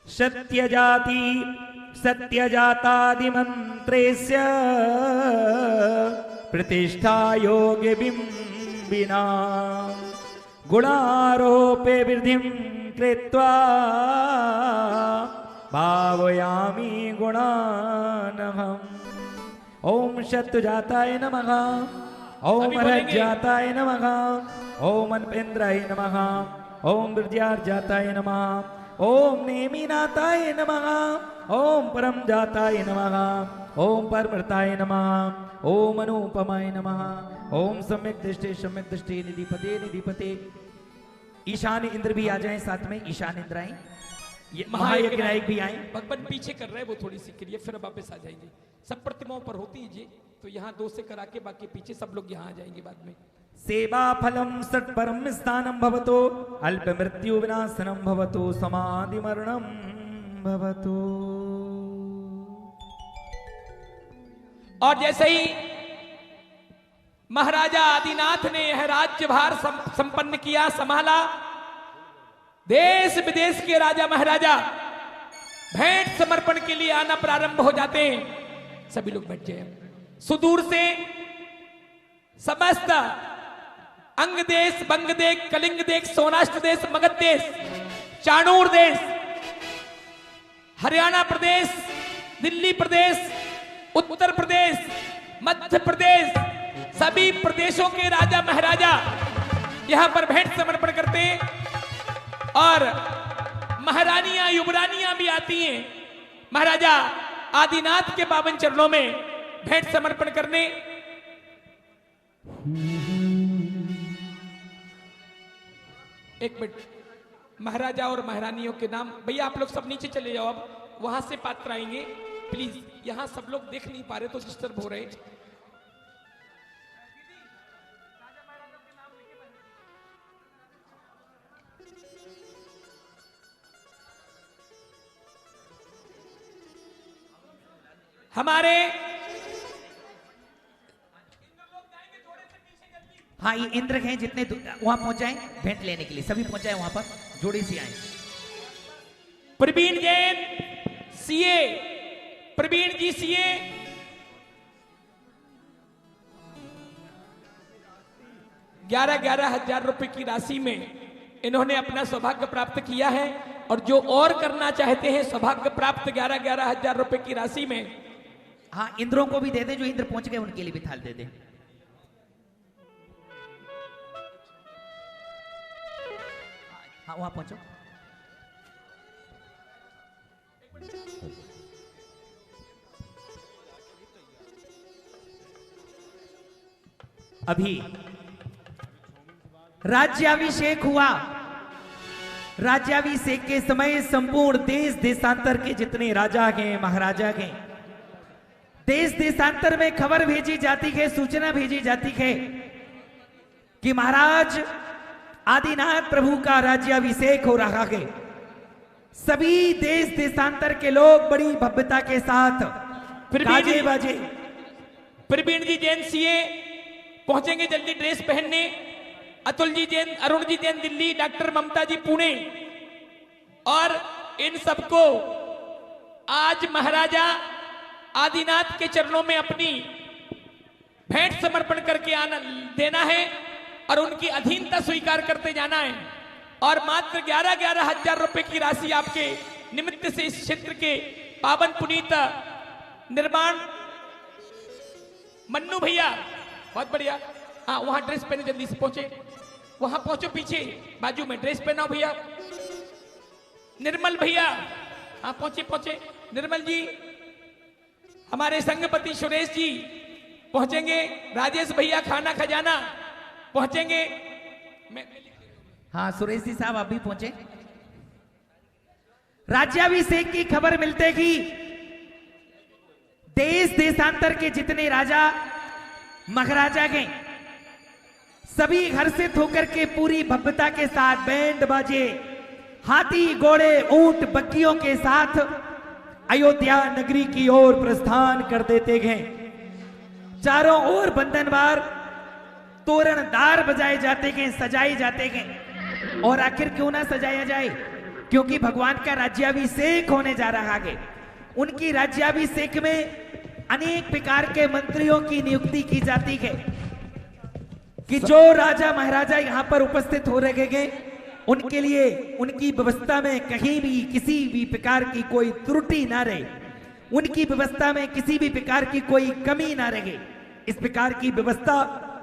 सत्यजाति सत्यजातादिमन्त्रेस्य प्रतिष्ठा योगे बिंबिना गुणारोपे वृद्धिं कृत्वा भावयामि गुणानहम्। ओम शत्रुजाताय नमः, ओम रज्जाताय नमः, ओम अनपेन्द्राय नमः, ओम विद्यार्जाताय नमः, ओम नेमिनाथाय नमः, ओम परम जाताय नमः, ओम परमृताय नमः, ओम अनुपमाय नमः, ओम सम्यक दृष्टि निधिपते निधिपते। ईशान इंद्र भी आ जाएं साथ में, ईशान इंद्र आए, महायज्ञ नायक भी आए। भगवान पीछे कर रहे हैं वो थोड़ी सी क्रिया, फिर वापस आ जाएंगे। सब प्रतिमाओं पर होती है जी, तो यहाँ 2 से करा के बाकी पीछे सब लोग यहाँ आ जाएंगे बाद में। सेवा फलम सत् परम स्थानम भवतो, अल्प मृत्यु विनाशनम भवतो, समाधि मरणम भवतो। और जैसे ही महाराजा आदिनाथ ने यह राज्यभार संपन्न किया, संभाला, देश विदेश के राजा महाराजा भेंट समर्पण के लिए आना प्रारंभ हो जाते हैं। सभी लोग बैठ जाए। सुदूर से समस्त अंग देश, बंग देश, कलिंग देश, सौराष्ट्र देश, मगध देश, चाणूर देश, हरियाणा प्रदेश, दिल्ली प्रदेश, उत्तर प्रदेश, मध्य प्रदेश, सभी प्रदेशों के राजा महाराजा यहां पर भेंट समर्पण करते हैं। और महारानियां, युवरानियां भी आती हैं महाराजा आदिनाथ के पावन चरणों में भेंट समर्पण करने। एक मिनट, महाराजा और महारानियों के नाम, भैया आप लोग सब नीचे चले जाओ, अब वहां से पात्र आएंगे प्लीज। यहां सब लोग देख नहीं पा रहे तो डिस्टर्ब हो रहे। हमारे हाँ, ये इंद्र हैं जितने वहां पहुंचाएं भेंट लेने के लिए, सभी पहुंचाएं वहां पर, जोड़े से आए। प्रवीण जैन सीए, प्रवीण जी सीए, 11,000 रुपए की राशि में इन्होंने अपना सौभाग्य प्राप्त किया है। और जो और करना चाहते हैं सौभाग्य प्राप्त 11,000 रुपए की राशि में, हाँ इंद्रों को भी दे दे, जो इंद्र पहुंच गए उनके लिए भी थाल दे दे। हाँ वहां पहुंचो। अभी राज्याभिषेक हुआ। राज्याभिषेक के समय संपूर्ण देश देशांतर के जितने राजा गए, महाराजा गए, देश देशांतर में खबर भेजी जाती है, सूचना भेजी जाती है कि महाराज आदिनाथ प्रभु का राज्याभिषेक हो रहा है। सभी देश देशांतर के लोग बड़ी भव्यता के साथ बाजे बाजे। प्रवीण जी जैन सीए पहुंचेंगे जल्दी ड्रेस पहनने। अतुल जी जैन, अरुण जी जैन दिल्ली, डॉक्टर ममता जी पुणे। और इन सबको आज महाराजा आदिनाथ के चरणों में अपनी भेंट समर्पण करके आना देना है और उनकी अधीनता स्वीकार करते जाना है। और मात्र 11,000 रुपए की राशि आपके निमित्त से इस क्षेत्र के पावन पुनीत निर्माण मन्नू भैया, बहुत बढ़िया। हाँ वहां ड्रेस पहने, जल्दी से पहुंचे, वहां पहुंचो, पीछे बाजू में ड्रेस पहनाओ भैया। निर्मल भैया, हाँ पहुंचे पहुंचे। निर्मल जी, हमारे संघपति सुरेश जी पहुंचेंगे। राजेश भैया खाना खजाना पहुंचेंगे। हाँ सुरेश जी साहब आप भी पहुंचे। राज्याभिषेक की खबर मिलते ही देश देशांतर के जितने राजा महाराजा गए, सभी हर्षित होकर के पूरी भव्यता के साथ बैंड बाजे, हाथी घोड़े ऊंट बग्गियों के साथ अयोध्या नगरी की ओर प्रस्थान कर देते गए। चारों ओर बंधनवार तोरणदार बजाए जाते गए, सजाए जाते गए। और आखिर क्यों ना सजाया जाए, क्योंकि भगवान का राज्याभिषेक होने जा रहा है। उनकी राज्याभिषेक में अनेक प्रकार के मंत्रियों की नियुक्ति की जाती है कि जो राजा महाराजा यहां पर उपस्थित हो रहे हैं उनके लिए उनकी व्यवस्था में कहीं भी किसी भी प्रकार की कोई त्रुटि ना रहे, उनकी व्यवस्था में किसी भी प्रकार की कोई कमी ना रहे। इस प्रकार की व्यवस्था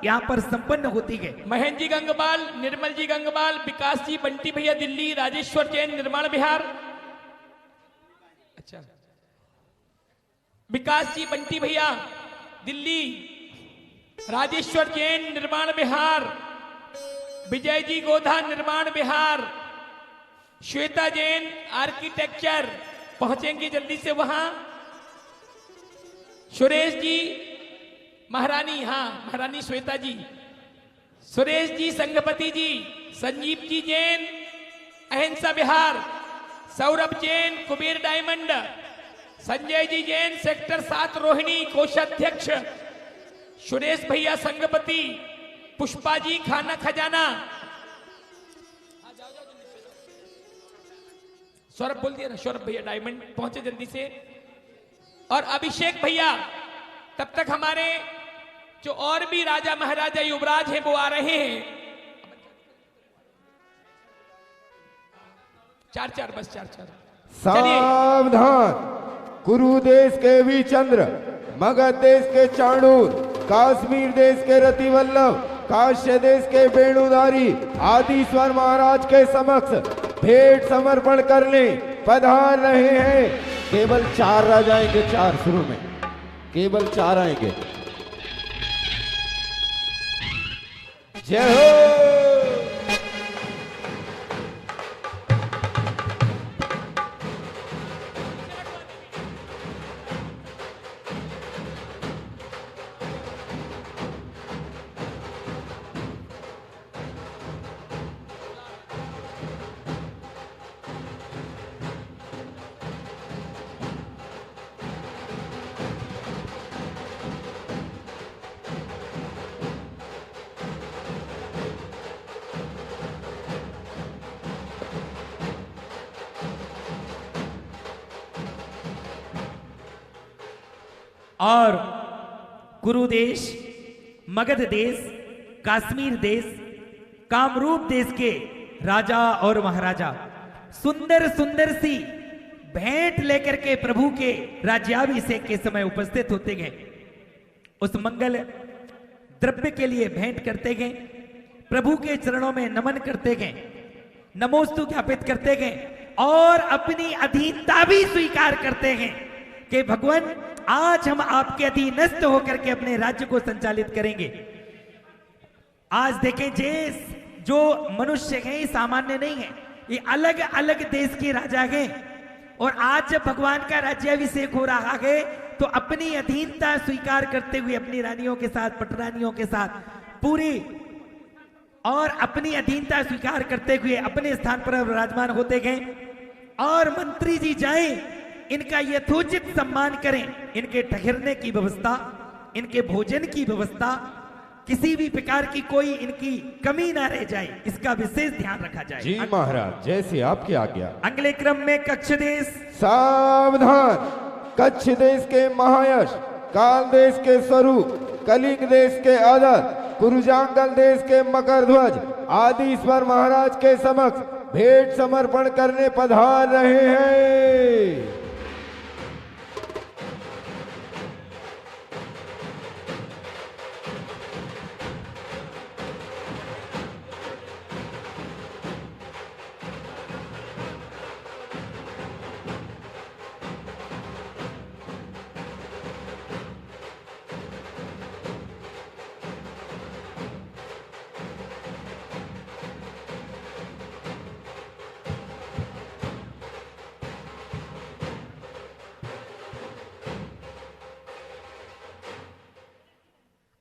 यहां पर संपन्न होती है। महेंद्र जी गंगपाल, निर्मल जी गंगपाल, विकास जी बंटी भैया दिल्ली, राजेश्वर जैन निर्माण बिहार। अच्छा, विकास जी बंटी भैया दिल्ली, राजेश्वर जैन निर्माण बिहार, विजय जी गोधा निर्माण बिहार, श्वेता जैन आर्किटेक्चर पहुंचेंगी जल्दी से वहां। सुरेश जी महारानी, हाँ महारानी श्वेता जी, सुरेश जी संघपति जी, संजीव जी जैन अहिंसा बिहार, सौरभ जैन कुबेर डायमंड, संजय जी जैन सेक्टर 7 रोहिणी कोषाध्यक्ष, सुरेश भैया संघपति, पुष्पा जी खाना खजाना। सौरभ बोल दिया ना, सौरभ भैया डायमंड पहुंचे जल्दी से। और अभिषेक भैया, तब तक हमारे जो और भी राजा महाराजा युवराज हैं वो आ रहे हैं। 4-4 बस 4-4। सावधान, कुरु देश के विचंद्र, मगध देश के चाणूर, कश्मीर देश के रतिवल्लभ, काश्य देश के वेणुधारी आदिश्वर महाराज के समक्ष भेंट समर्पण करने पधार रहे हैं। केवल 4 राजा आएंगे, 4 शुरू में केवल 4 आएंगे। जय हो। और कुरु देश, मगध देश, कश्मीर देश, कामरूप देश के राजा और महाराजा सुंदर सुंदर सी भेंट लेकर के प्रभु के राज्याभिषेक के समय उपस्थित होते गए। उस मंगल द्रव्य के लिए भेंट करते गए, प्रभु के चरणों में नमन करते गए, नमोस्तु ज्ञापित करते गए और अपनी अधीनता भी स्वीकार करते हैं कि भगवान आज हम आपके अधीनस्थ होकर के अपने राज्य को संचालित करेंगे। आज देखें जो मनुष्य हैं सामान्य नहीं है, ये अलग अलग देश के राजा हैं और आज जब भगवान का राज्याभिषेक हो रहा है तो अपनी अधीनता स्वीकार करते हुए अपनी रानियों के साथ, पटरानियों के साथ पूरी और अपनी अधीनता स्वीकार करते हुए अपने स्थान पर विराजमान होते गए। और मंत्री जी जाएं, इनका यथोचित सम्मान करें, इनके ठहरने की व्यवस्था, इनके भोजन की व्यवस्था, किसी भी प्रकार की कोई इनकी कमी ना रह जाए, इसका विशेष ध्यान रखा जाए। जी महाराज, जैसे आपकी आज्ञा। अगले क्रम में कच्छ देश। सावधान! कच्छ देश के महायश, काल देश के स्वरूप, कलिंग देश के आदर, कुरुजांगल देश के मकरध्वज आदि ईश्वर महाराज के समक्ष भेंट समर्पण करने पधार रहे हैं।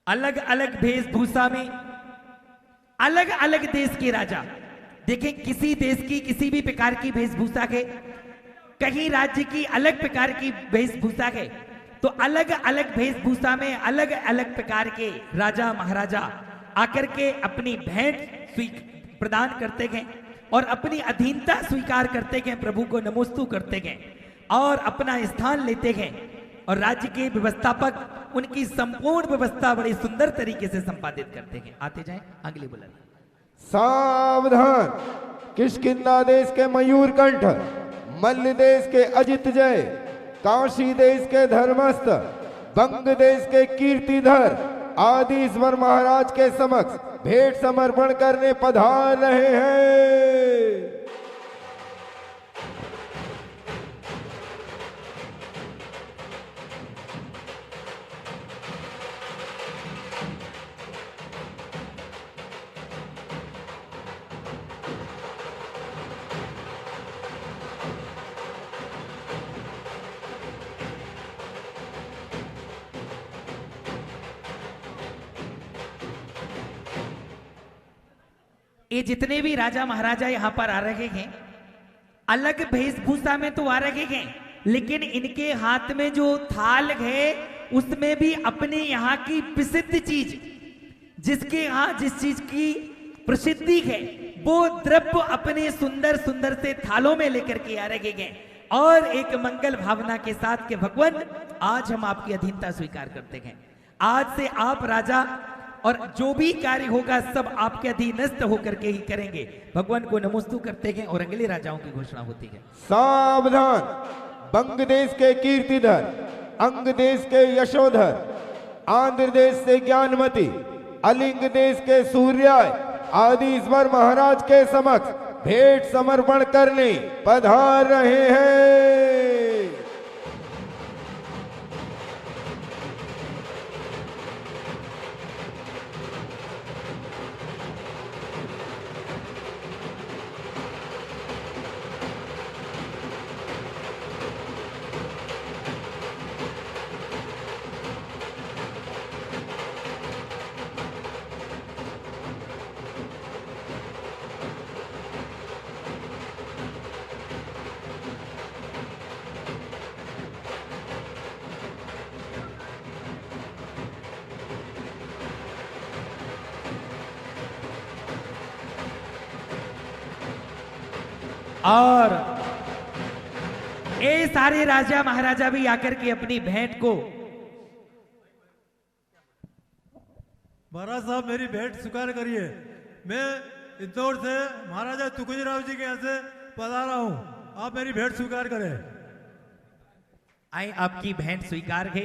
अलग अलग वेशभूषा में अलग अलग देश के राजा। देखें, किसी देश की किसी भी प्रकार की वेशभूषा है, कहीं राज्य की अलग प्रकार की वेशभूषा है, तो अलग अलग वेशभूषा में अलग अलग प्रकार के राजा महाराजा आकर के अपनी भेंट प्रदान करते गए और अपनी अधीनता स्वीकार करते गए, प्रभु को नमोस्तु करते गए और अपना स्थान लेते गए और राज्य के व्यवस्थापक उनकी संपूर्ण व्यवस्था बड़ी सुंदर तरीके से संपादित करते हैं। आते जाएं अगली बुलंद। सावधान! किष्किंधा देश के मयूरकंठ, मल्ल देश के अजित जय, काशी देश के धर्मस्थ, बंग देश के कीर्तिधर आदि ईश्वर महाराज के समक्ष भेंट समर्पण करने पधार रहे हैं। ये जितने भी राजा महाराजा यहाँ पर आ रहे हैं, अलग वेशभूषा में तो आ रहे हैं, लेकिन इनके हाथ में जो थाल है उसमें भी अपने यहाँ की प्रसिद्ध चीज, जिसके यहाँ जिस चीज की प्रसिद्धि है वो द्रव्य अपने सुंदर सुंदर से थालों में लेकर के आ रहे हैं और एक मंगल भावना के साथ के भगवान आज हम आपकी अधीनता स्वीकार करते हैं। आज से आप राजा और जो भी कार्य होगा सब आपके अधीनस्थ होकर के ही करेंगे। भगवान को नमोस्तु करते हैं और अगले राजाओं की घोषणा होती है। सावधान! बंग देश के कीर्तिधर, अंग देश के यशोधर, आंध्र देश से ज्ञानमती, अलिंग देश के सूर्याय आदि ईश्वर महाराज के समक्ष भेंट समर्पण करने पधार रहे हैं। और ये सारे राजा महाराजा भी आकर के अपनी भेंट को महाराज साहब मेरी भेंट स्वीकार करिए। मैं इंदौर से महाराजा तुकोजीराव जी के यहाँ से पधारा हूँ, आप मेरी भेंट स्वीकार करें। आए आपकी भेंट स्वीकार है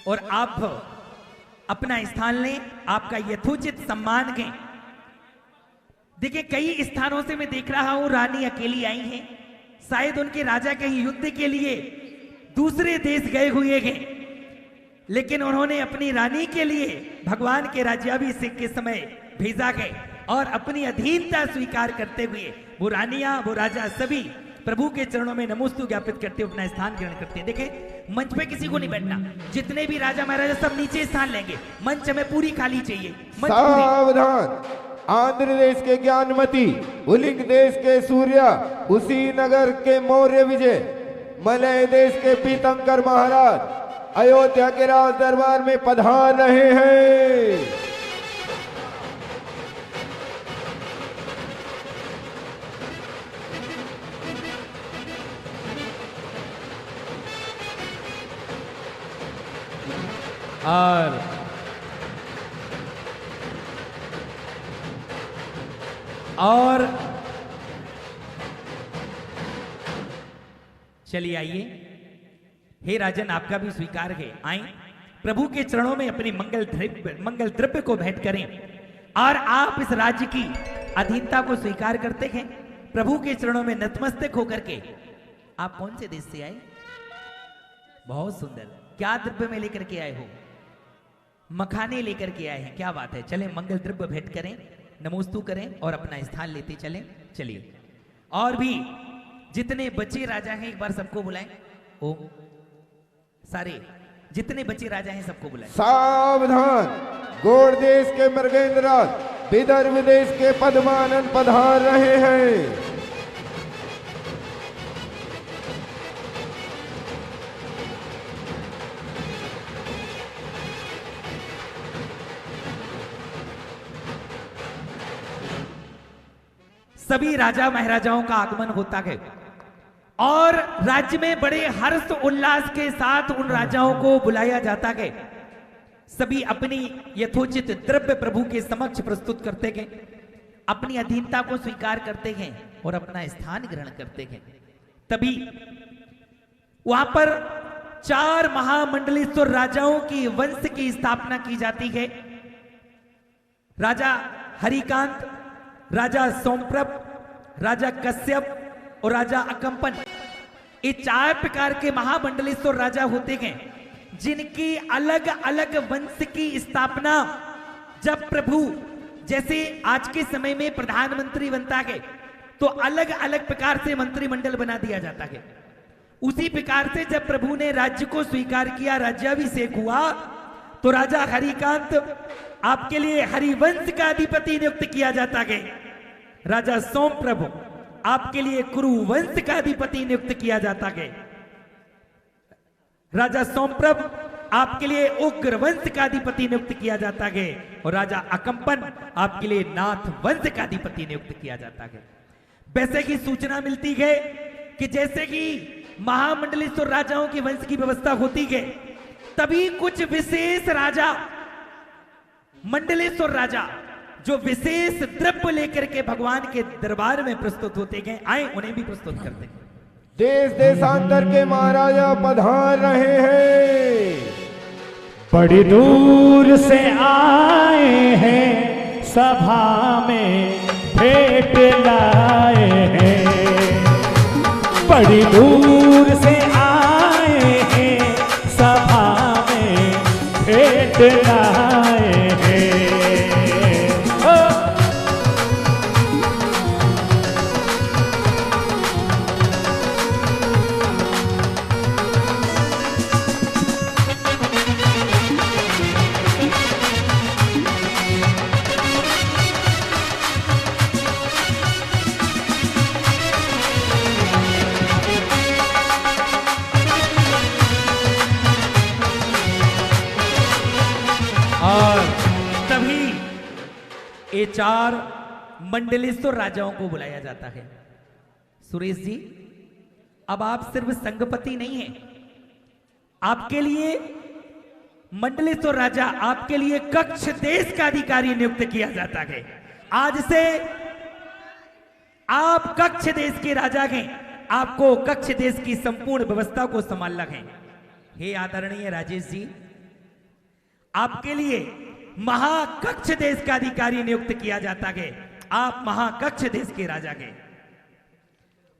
और आप अपना स्थान लें, आपका यथोचित सम्मान करें। देखिए कई स्थानों से मैं देख रहा हूं रानी अकेली आई हैं, शायद उनके राजा के युद्ध के लिए दूसरे देश गए हुए हैं, लेकिन उन्होंने अपनी रानी के लिए भगवान के राज्याभिषेक के समय भेजा गए और अपनी अधीनता स्वीकार करते हुए वो रानियां वो राजा सभी प्रभु के चरणों में नमोस्तु ज्ञापित करते हुए अपना स्थान ग्रहण करते हैं। देखें मंच पे किसी को नहीं बैठना, जितने भी राजा महाराजा सब नीचे स्थान लेंगे, मंच हमें पूरी खाली चाहिए। सावधान, आंध्र देश के ज्ञानमती, उलिंग देश के सूर्या, उसी नगर के मौर्य विजय, मलय देश के पीतंकर महाराज अयोध्या के राज दरबार में पधार रहे हैं। और चलिए आइए, हे राजन आपका भी स्वीकार है। आए प्रभु के चरणों में अपने मंगल द्रव्य को भेंट करें और आप इस राज्य की अधीनता को स्वीकार करते हैं। प्रभु के चरणों में नतमस्तक होकर के। आप कौन से देश से आए? बहुत सुंदर, क्या द्रव्य में लेकर के आए हो? मखाने लेकर के आए हैं, क्या बात है। चलें मंगल द्रव्य भेंट करें, नमोस्तु करें और अपना स्थान लेते चलें। चलिए और भी जितने बच्चे राजा हैं एक बार सबको बुलाएं। ओ सारे जितने बच्चे राजा हैं सबको बुलाएं। सावधान, गौड़ देश के मृगेंद्रराज, विदर्भ देश के पद्मानंद पधार रहे हैं। सभी राजा महाराजाओं का आगमन होता है और राज्य में बड़े हर्ष उल्लास के साथ उन राजाओं को बुलाया जाता है। सभी अपनी यथोचित द्रव्य प्रभु के समक्ष प्रस्तुत करते हैं, अपनी अधीनता को स्वीकार करते हैं और अपना स्थान ग्रहण करते हैं। तभी वहां पर 4 महामंडलेश्वर राजाओं की वंश की स्थापना की जाती है। राजा हरिकांत, राजा सोमप्रभ, राजा कश्यप और राजा अकंपन, ये 4 प्रकार के महामंडलेश्वर राजा होते हैं जिनकी अलग अलग वंश की स्थापना जब प्रभु, जैसे आज के समय में प्रधानमंत्री बनता है तो अलग अलग प्रकार से मंत्रिमंडल बना दिया जाता है, उसी प्रकार से जब प्रभु ने राज्य को स्वीकार किया, राज्याभिषेक हुआ, तो राजा हरिकांत आपके लिए हरिवंश का अधिपति नियुक्त किया जाता है। राजा सोमप्रभु आपके लिए कुरुवंश का अधिपति नियुक्त किया जाता है। राजा सोमप्रभ आपके लिए उग्रवंश का अधिपति नियुक्त किया जाता है और राजा अकंपन आपके लिए नाथ वंश का अधिपति नियुक्त किया जाता है। वैसे की सूचना मिलती है कि जैसे कि महामंडलेश्वर राजाओं के वंश की व्यवस्था होती है, तभी कुछ विशेष राजा, मंडलेश्वर राजा, जो विशेष द्रव्य लेकर के भगवान के दरबार में प्रस्तुत होते हैं, आए उन्हें भी प्रस्तुत करते हैं। देश देशांतर के महाराजा पधार रहे हैं। बड़ी दूर से आए हैं, सभा में भेंट लाए हैं। बड़ी दूर से आए हैं, सभा में भेंट लाए हैं। ये 4 मंडलेश्वर राजाओं को बुलाया जाता है। सुरेश जी, अब आप सिर्फ संघपति नहीं हैं, आपके लिए मंडलेश्वर राजा आपके लिए कक्ष देश का अधिकारी नियुक्त किया जाता है। आज से आप कक्ष देश के राजा हैं। आपको कक्ष देश की संपूर्ण व्यवस्था को संभालना है। हे आदरणीय राजेश जी, आपके लिए महाकक्ष देश का अधिकारी नियुक्त किया जाता है। आप महाकक्ष देश के राजा हैं।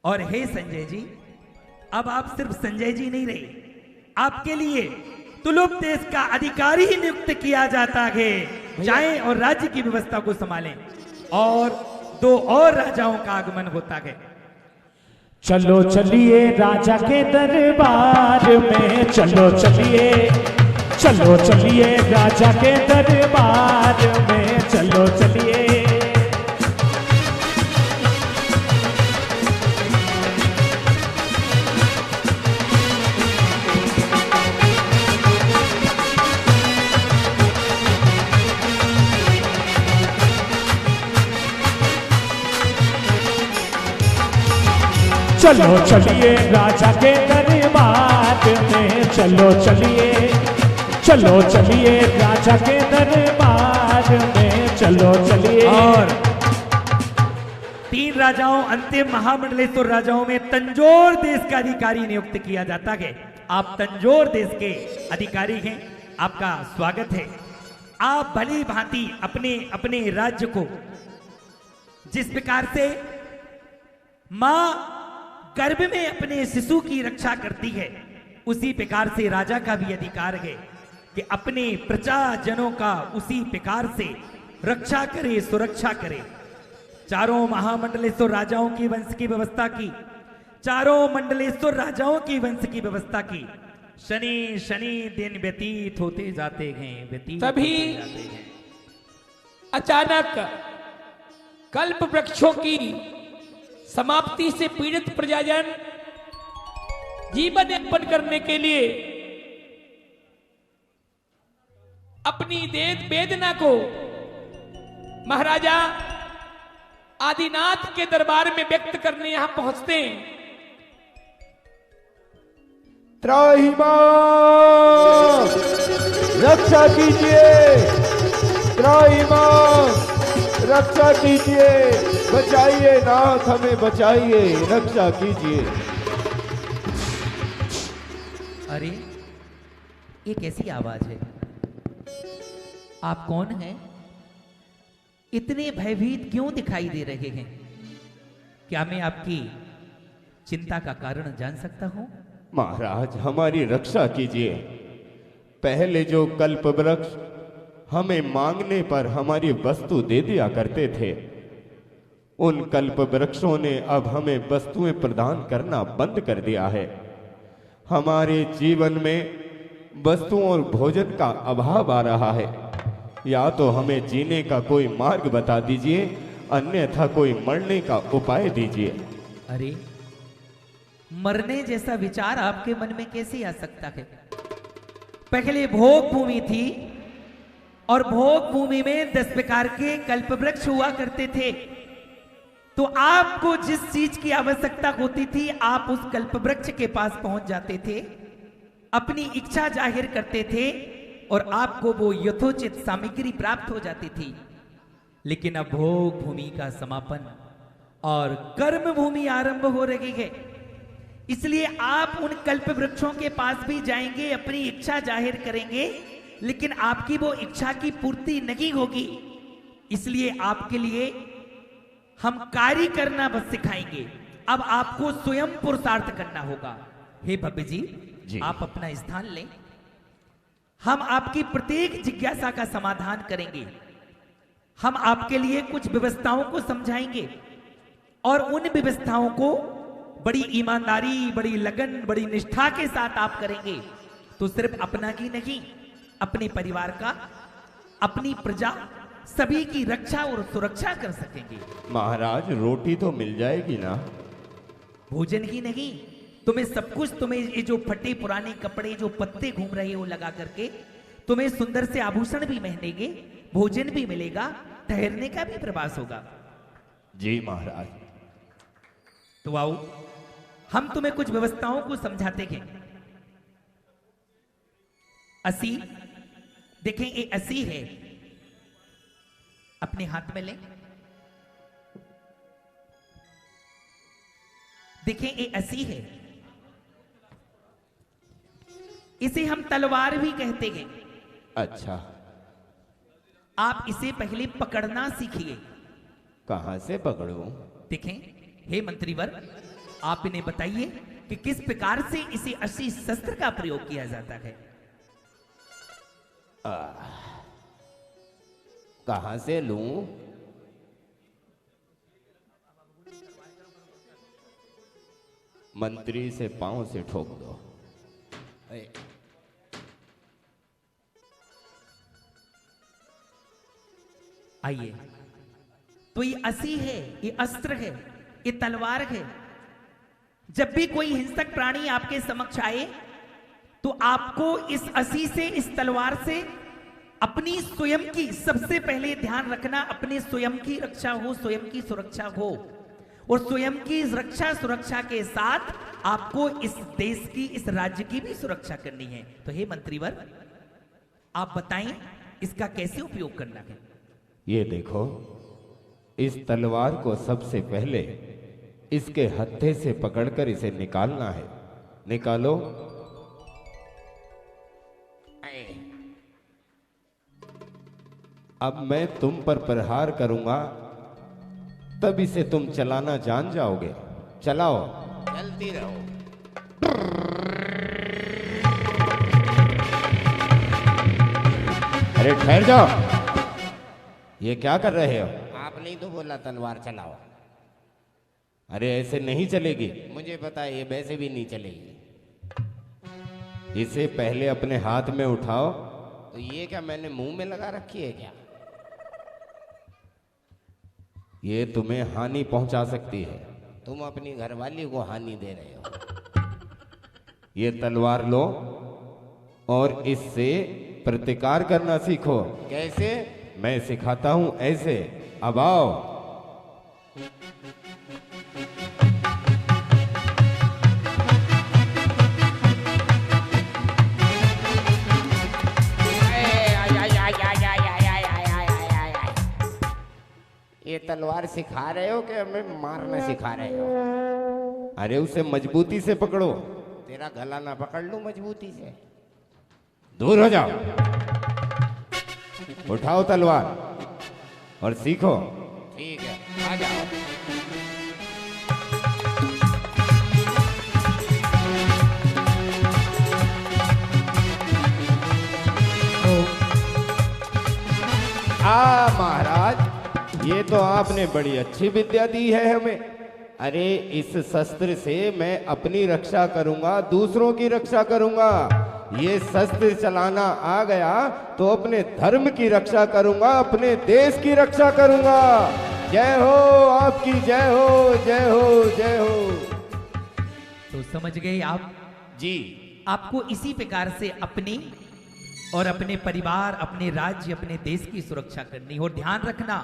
और हे संजय जी, अब आप सिर्फ संजय जी नहीं रहे, आपके लिए तुलुप देश का अधिकारी नियुक्त किया जाता है। जाएं और राज्य की व्यवस्था को संभालें। और 2 और राजाओं का आगमन होता है। चलो चलिए राजा के दरबार में, चलो चलिए, चलो चलिए राजा के दरबार में, चलो चलिए। चलो चलिए राजा के दरबार में, चलो चलिए, चलो चलिए राजा के दरबार में, चलो चलिए। और 3 राजाओं, अंतिम महामंडलेश्वर राजाओं में तंजौर देश का अधिकारी नियुक्त किया जाता है। आप तंजौर देश के अधिकारी हैं। आपका स्वागत है। आप भली भांति अपने अपने राज्य को जिस प्रकार से मां गर्भ में अपने शिशु की रक्षा करती है, उसी प्रकार से राजा का भी अधिकार है कि अपने प्रजाजनों का उसी प्रकार से रक्षा करे, सुरक्षा करे। चारों महामंडलेश्वर राजाओं की वंश की व्यवस्था की, चारों मंडलेश्वर राजाओं की वंश की व्यवस्था की। शनि शनि दिन व्यतीत होते जाते हैं, व्यतीत तभी होते जाते हैं। अचानक कल्प वृक्षों की समाप्ति से पीड़ित प्रजाजन जीवन यापन करने के लिए अपनी वेदना को महाराजा आदिनाथ के दरबार में व्यक्त करने यहां पहुंचते हैं। त्राहिमाम रक्षा कीजिए, त्राहिमाम रक्षा कीजिए, बचाइए नाथ, हमें बचाइए, रक्षा कीजिए। अरे ये कैसी आवाज है? आप कौन हैं? इतने भयभीत क्यों दिखाई दे रहे हैं? क्या मैं आपकी चिंता का कारण जान सकता हूं? महाराज, हमारी रक्षा कीजिए। पहले जो कल्प वृक्ष हमें मांगने पर हमारी वस्तु दे दिया करते थे, उन कल्प वृक्षों ने अब हमें वस्तुएं प्रदान करना बंद कर दिया है। हमारे जीवन में वस्तुओं और भोजन का अभाव आ रहा है। या तो हमें जीने का कोई मार्ग बता दीजिए, अन्यथा कोई मरने का उपाय दीजिए। अरे मरने जैसा विचार आपके मन में कैसे आ सकता है? पहले भोग भूमि थी और भोग भूमि में 10 प्रकार के कल्प वृक्ष हुआ करते थे। तो आपको जिस चीज की आवश्यकता होती थी, आप उस कल्प वृक्ष के पास पहुंच जाते थे, अपनी इच्छा जाहिर करते थे और आपको वो यथोचित सामग्री प्राप्त हो जाती थी। लेकिन अब भोग भूमि का समापन और कर्म भूमि आरंभ हो रही है, इसलिए आप उन कल्प वृक्षों के पास भी जाएंगे, अपनी इच्छा जाहिर करेंगे, लेकिन आपकी वो इच्छा की पूर्ति नहीं होगी। इसलिए आपके लिए हम कार्य करना बस सिखाएंगे। अब आपको स्वयं पुरुषार्थ करना होगा। हे भव्य जी, आप अपना स्थान लें। हम आपकी प्रत्येक जिज्ञासा का समाधान करेंगे। हम आपके लिए कुछ व्यवस्थाओं को समझाएंगे और उन व्यवस्थाओं को बड़ी ईमानदारी, बड़ी लगन, बड़ी निष्ठा के साथ आप करेंगे तो सिर्फ अपना ही नहीं, अपने परिवार का, अपनी प्रजा, सभी की रक्षा और सुरक्षा कर सकेंगे। महाराज, रोटी तो मिल जाएगी ना? भोजन ही नहीं, तुम्हें सब कुछ, तुम्हें ये जो फटे पुराने कपड़े, जो पत्ते घूम रहे हो लगा करके, तुम्हें सुंदर से आभूषण भी पहनेंगे, भोजन भी मिलेगा, ठहरने का भी प्रवास होगा। जी महाराज। तो आओ, हम तुम्हें कुछ व्यवस्थाओं को समझाते हैं। असी देखें ये 80 है, अपने हाथ में लें। देखें ये 80 है, इसे हम तलवार भी कहते हैं। अच्छा, आप इसे पहले पकड़ना सीखिए। कहां से पकड़ूं? देखें हे मंत्रीवर, आप इन्हें बताइए कि किस प्रकार से इसे 80 शस्त्र का प्रयोग किया जाता है। कहां से लूं? मंत्री से पांव से ठोक दो। आइए, तो ये 80 है, ये अस्त्र है, ये तलवार है। जब भी कोई हिंसक प्राणी आपके समक्ष आए तो आपको इस 80 से, इस तलवार से अपनी स्वयं की सबसे पहले ध्यान रखना, अपने स्वयं की रक्षा हो, स्वयं की सुरक्षा हो, और स्वयं की रक्षा सुरक्षा के साथ आपको इस देश की, इस राज्य की भी सुरक्षा करनी है। तो हे मंत्रीवर, आप बताएं इसका कैसे उपयोग करना है। ये देखो, इस तलवार को सबसे पहले इसके हत्थे से पकड़कर इसे निकालना है। निकालो। अब मैं तुम पर प्रहार करूंगा, तब इसे तुम चलाना जान जाओगे। चलाओ। चलती रहो। अरे ठहर जाओ, ये क्या कर रहे हो? आपने ही तो बोला तलवार चलाओ। अरे ऐसे नहीं चलेगी। मुझे पता है ये वैसे भी नहीं चलेगी। इसे पहले अपने हाथ में उठाओ। तो ये क्या मैंने मुंह में लगा रखी है क्या? ये तुम्हें हानि पहुंचा सकती है। तुम अपनी घरवाली को हानि दे रहे हो। ये तलवार लो और इससे प्रतिकार करना सीखो। कैसे? मैं सिखाता हूं ऐसे। अब आओ। ये तलवार सिखा रहे हो कि हमें मारना सिखा रहे हो? अरे उसे मजबूती से पकड़ो। तेरा गला ना पकड़ लूं मजबूती से? दूर हो जाओ। उठाओ तलवार और सीखो। ठीक है, आ जाओ। महाराज, ये तो आपने बड़ी अच्छी विद्या दी है हमें। अरे इस शस्त्र से मैं अपनी रक्षा करूंगा, दूसरों की रक्षा करूंगा। ये शस्त्र चलाना आ गया तो अपने धर्म की रक्षा करूंगा, अपने देश की रक्षा करूंगा। जय हो आपकी, जय हो, जय हो, जय हो। तो समझ गए आप जी। आपको इसी प्रकार से अपनी और अपने परिवार, अपने राज्य, अपने देश की सुरक्षा करनी हो। ध्यान रखना,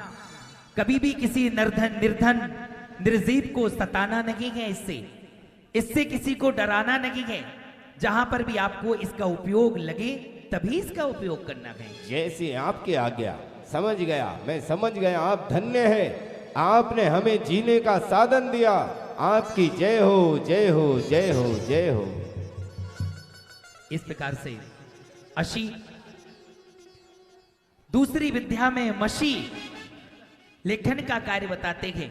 कभी भी किसी निर्धन निर्जीव को सताना नहीं है। इससे किसी को डराना नहीं है। जहां पर भी आपको इसका उपयोग लगे तभी इसका उपयोग करना है। जैसे आपकी आज्ञा। समझ गया, मैं समझ गया। आप धन्य हैं, आपने हमें जीने का साधन दिया। आपकी जय हो, जय हो, जय हो, जय हो। इस प्रकार से अशी दूसरी विद्या में मशी लेखन का कार्य बताते हैं।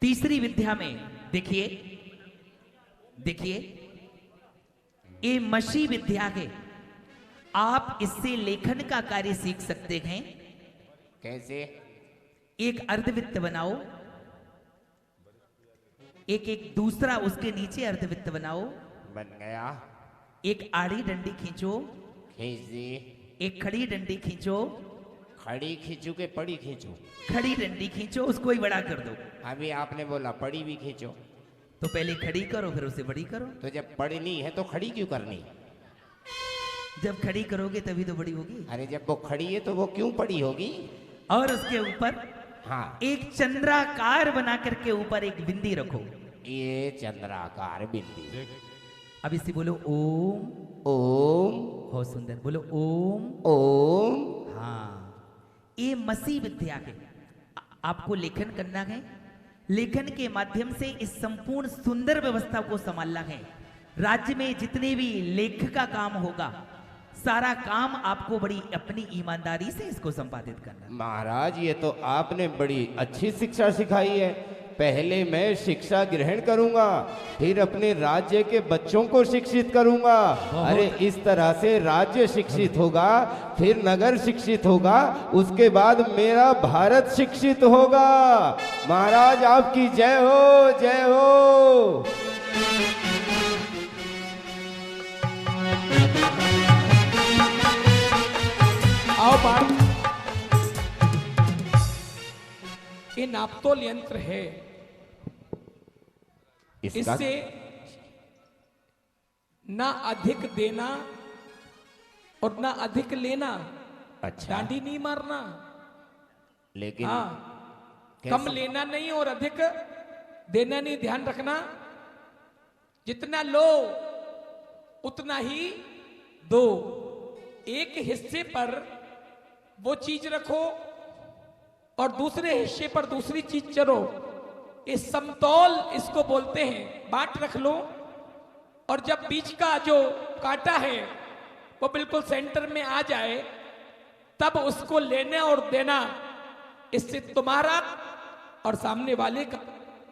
तीसरी विद्या में देखिए ये मशी विद्या है। आप इससे लेखन का कार्य सीख सकते हैं। कैसे? एक अर्धवृत्त बनाओ, एक दूसरा उसके नीचे अर्धवृत्त बनाओ। बन गया। एक आड़ी डंडी खींचो। खींच दी। एक खड़ी डंडी खींचो। खड़ी खींचू के पड़ी खींचू? खड़ी डंडी खींचो, उसको ही बड़ा कर दो। अभी आपने बोला पड़ी भी खींचो। तो पहले खड़ी करो फिर उसे बड़ी करो। तो जब पड़नी है तो खड़ी क्यों करनी? जब खड़ी करोगे तभी तो बड़ी होगी। अरे जब वो खड़ी है तो वो क्यों पड़ी होगी? और उसके ऊपर हाँ, एक चंद्राकार बना करके ऊपर एक बिंदी रखो। ये चंद्राकार बिंदी। अब इसे बोलो ओम ओम। हो सुंदर, बोलो ओम। ओम। हाँ, ये मसी विद्या के आपको लेखन करना है। लेखन के माध्यम से इस संपूर्ण सुंदर व्यवस्था को संभालना है। राज्य में जितने भी लेख का काम होगा, सारा काम आपको बड़ी अपनी ईमानदारी से इसको संपादित करना। महाराज, ये तो आपने बड़ी अच्छी शिक्षा सिखाई है। पहले मैं शिक्षा ग्रहण करूंगा, फिर अपने राज्य के बच्चों को शिक्षित करूंगा। अरे इस तरह से राज्य शिक्षित होगा, फिर नगर शिक्षित होगा, उसके बाद मेरा भारत शिक्षित होगा। महाराज आपकी जय हो, जय हो। आओ बात, ये नापतोल यंत्र है, इससे ना अधिक देना और ना अधिक लेना। अच्छा, डांडी नहीं मारना, लेकिन हाँ, कम लेना नहीं और अधिक देना नहीं। ध्यान रखना, जितना लो उतना ही दो। एक हिस्से पर वो चीज रखो और दूसरे हिस्से पर दूसरी चीज चलो। इस समतोल इसको बोलते हैं। बांट रख लो और जब बीच का जो कांटा है वो बिल्कुल सेंटर में आ जाए, तब उसको लेना और देना। इससे तुम्हारा और सामने वाले का,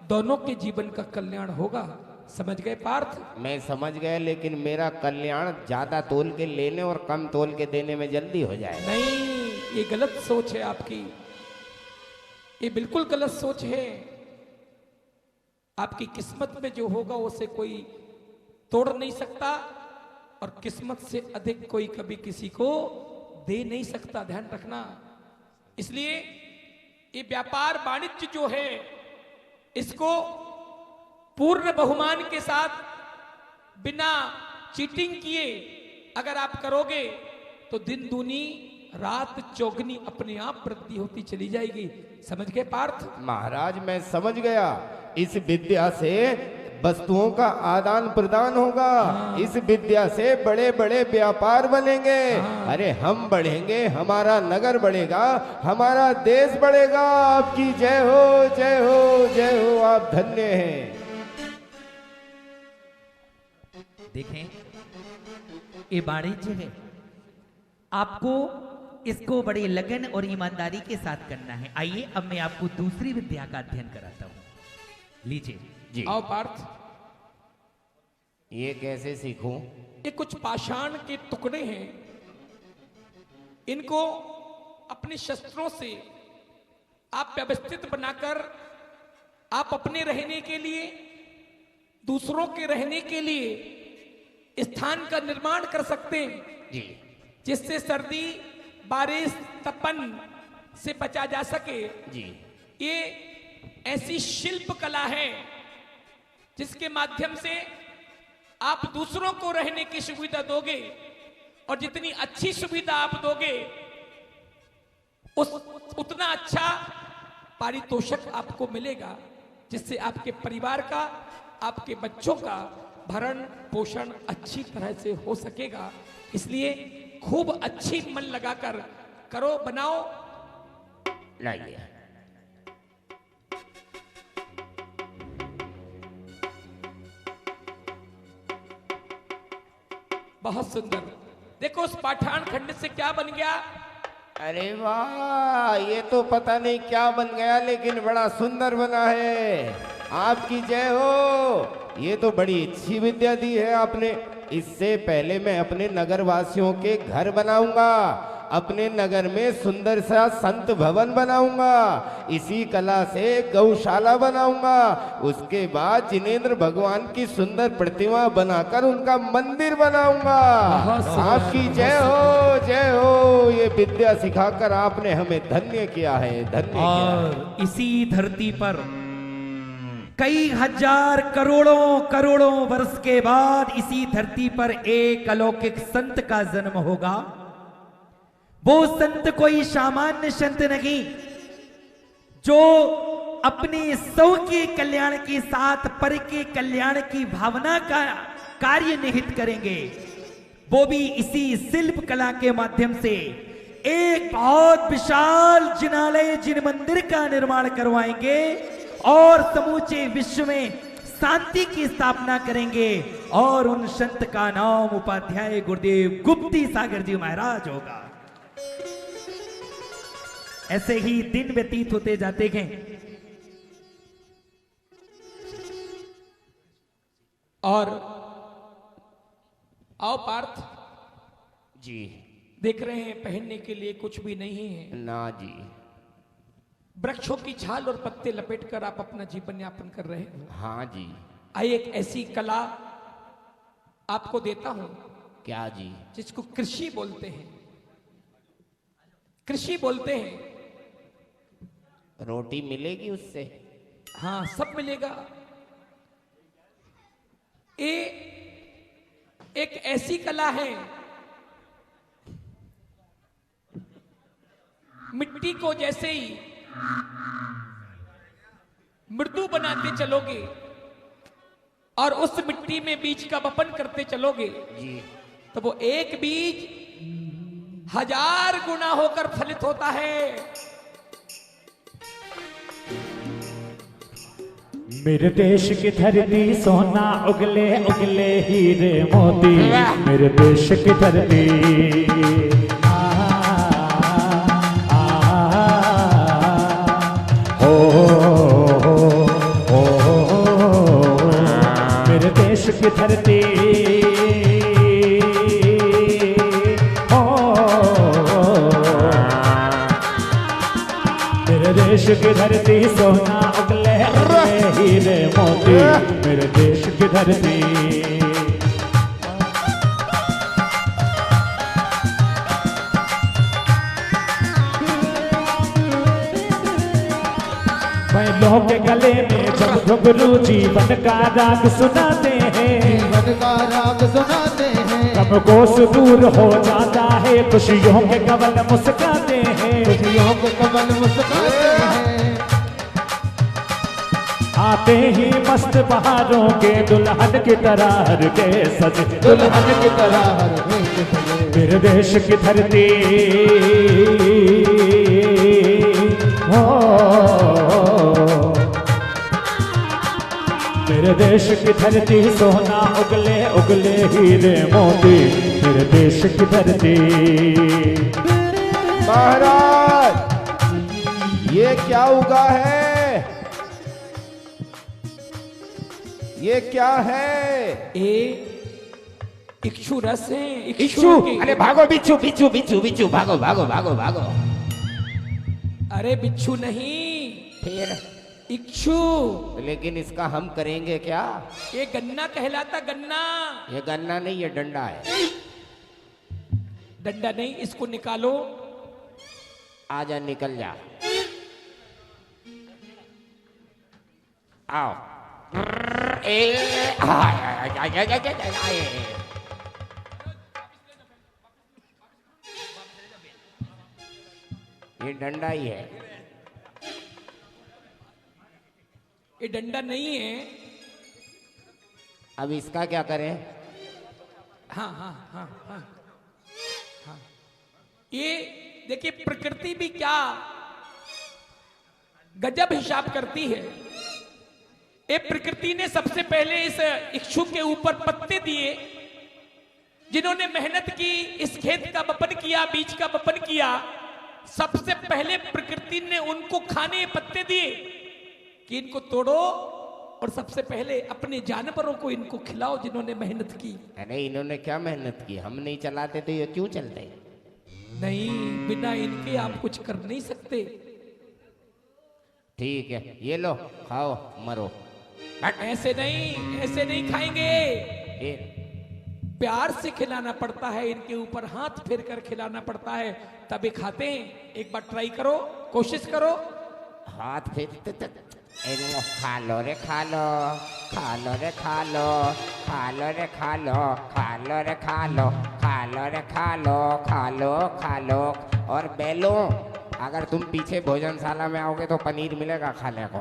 दोनों के जीवन का कल्याण होगा। समझ गए पार्थ? मैं समझ गया, लेकिन मेरा कल्याण ज्यादा तोल के लेने और कम तोल के देने में जल्दी हो जाए। नहीं, ये गलत सोच है आपकी, ये बिल्कुल गलत सोच है। आपकी किस्मत में जो होगा उसे कोई तोड़ नहीं सकता, और किस्मत से अधिक कोई कभी किसी को दे नहीं सकता। ध्यान रखना। इसलिए ये व्यापार वाणिज्य जो है, इसको पूर्ण बहुमान के साथ, बिना चीटिंग किए अगर आप करोगे तो दिन दूनी रात चौगनी अपने आप वृद्धि होती चली जाएगी। समझ गए पार्थ? महाराज मैं समझ गया। इस विद्या से वस्तुओं का आदान प्रदान होगा। इस विद्या से बड़े बड़े व्यापार बनेंगे। अरे हम बढ़ेंगे, हमारा नगर बढ़ेगा, हमारा देश बढ़ेगा। आपकी जय हो, जय हो, जय हो। आप धन्य हैं। देखें, ये वाणिज्य है, आपको इसको बड़े लगन और ईमानदारी के साथ करना है। आइए अब मैं आपको दूसरी विद्या का अध्ययन कराता हूं। लीजिए जी। आओ पार्थ। ये कैसे सीखूं? ये कुछ पाषाण के टुकड़े हैं, इनको अपने शस्त्रों से आप व्यवस्थित बनाकर आप अपने रहने के लिए, दूसरों के रहने के लिए स्थान का निर्माण कर सकते हैं जी, जिससे सर्दी, बारिश, तपन से बचा जा सके जी। ये ऐसी शिल्प कला है जिसके माध्यम से आप दूसरों को रहने की सुविधा दोगे, और जितनी अच्छी सुविधा आप दोगे उतना अच्छा पारितोषिक आपको मिलेगा, जिससे आपके परिवार का, आपके बच्चों का भरण पोषण अच्छी तरह से हो सकेगा। इसलिए खूब अच्छी मन लगाकर करो, बनाओ। लाइए। बहुत सुंदर। देखो उस पाषाण खंड से क्या बन गया। अरे वाह, ये तो पता नहीं क्या बन गया, लेकिन बड़ा सुंदर बना है। आपकी जय हो। ये तो बड़ी अच्छी विद्या दी है आपने। इससे पहले मैं अपने नगर वासियों के घर बनाऊंगा, अपने नगर में सुंदर सा संत भवन बनाऊंगा, इसी कला से गौशाला बनाऊंगा, उसके बाद जिनेंद्र भगवान की सुंदर प्रतिमा बनाकर उनका मंदिर बनाऊंगा। आपकी जय हो, जय हो। ये विद्या सिखाकर आपने हमें धन्य किया है, धन्य और किया। इसी धरती पर कई हजार करोड़ों करोड़ों वर्ष के बाद इसी धरती पर एक अलौकिक संत का जन्म होगा। वो संत कोई सामान्य संत नहीं, जो अपने सौ के कल्याण के साथ पर के कल्याण की भावना का कार्य निहित करेंगे। वो भी इसी शिल्प कला के माध्यम से एक बहुत विशाल जिनालय जिन मंदिर का निर्माण करवाएंगे और समूचे विश्व में शांति की स्थापना करेंगे। और उन संत का नाम उपाध्याय गुरुदेव गुप्ती सागर जी महाराज होगा। ऐसे ही दिन व्यतीत होते जाते गए और आओ पार्थ जी। देख रहे हैं पहनने के लिए कुछ भी नहीं है ना जी। वृक्षों की छाल और पत्ते लपेटकर आप अपना जीवन यापन कर रहे हो। हाँ जी। आइए एक ऐसी कला आपको देता हूं। क्या जी? जिसको कृषि बोलते हैं। कृषि बोलते हैं। रोटी मिलेगी उससे? हाँ, सब मिलेगा। एक ऐसी कला है, मिट्टी को जैसे ही मृदु बनाते चलोगे और उस मिट्टी में बीज का वपन करते चलोगे जी, तो वो एक बीज 1000 गुना होकर फलित होता है। मेरे देश की धरती सोना उगले उगले हीरे मोती। मेरे देश की धरती मेरे देश की धरती मेरे देश की धरती सोना उगले उगले हीरे मोती। मेरे देश की धरती बैलों के गले में जब घुंघरू जीवन का राग सुनाते हैं। जीवन का राग सुनाते हैं। गम कोस दूर हो जाता है, खुशियों के कवल मुस्काते हैं। खुशियों के कवल मुस्काते हैं। आते ही मस्त बहारों के दुल्हन की तरह हर के सजे। दुल्हन की तरह हर के सजे। मेरे देश की धरती मेरे देश की धरती सोना उगले उगले हीरे मोती। मेरे देश की धरती। महाराज, ये क्या उगा है? ये क्या है? इक्षु रस है। इक्षु? अरे भागो बिच्छू बिच्छू बिच्छू बिच्छू, भागो भागो भागो भागो। अरे बिच्छू नहीं, फिर इक्षु। लेकिन इसका हम करेंगे क्या? ये गन्ना कहलाता, गन्ना। ये गन्ना नहीं, ये डंडा है। डंडा नहीं, इसको निकालो। आजा, निकल जा। आओ। ये डंडा ही है। ये डंडा नहीं है। अब इसका क्या करें? हाँ हाँ हाँ हाँ हाँ। ये देखिए, प्रकृति भी क्या गजब हिसाब करती है। ये प्रकृति ने सबसे पहले इस इक्षु के ऊपर पत्ते दिए। जिन्होंने मेहनत की, इस खेत का वपन किया, बीज का वपन किया, सबसे पहले प्रकृति ने उनको खाने पत्ते दिए कि इनको तोड़ो और सबसे पहले अपने जानवरों को इनको खिलाओ जिन्होंने मेहनत की। अरे इन्होंने क्या मेहनत की? हम नहीं चलाते तो ये क्यों चलते? नहीं, बिना इनके आप कुछ कर नहीं सकते। ठीक है, ये लो, खाओ, मरो। ऐसे नहीं खाएंगे। प्यार से खिलाना पड़ता है, इनके ऊपर हाथ फेर कर खिलाना पड़ता है, तभी खाते हैं। एक बार ट्राई करो, कोशिश करो। हाथ फेर खा लो रे, खा लो, खा लो रे, खा लो, खा लो रे, खा लो, खा लो रे, खा लो, खा लो रे, खा लो, खा लो, खा लो। और बैलों, अगर तुम पीछे भोजनशाला में आओगे तो पनीर मिलेगा खाने को।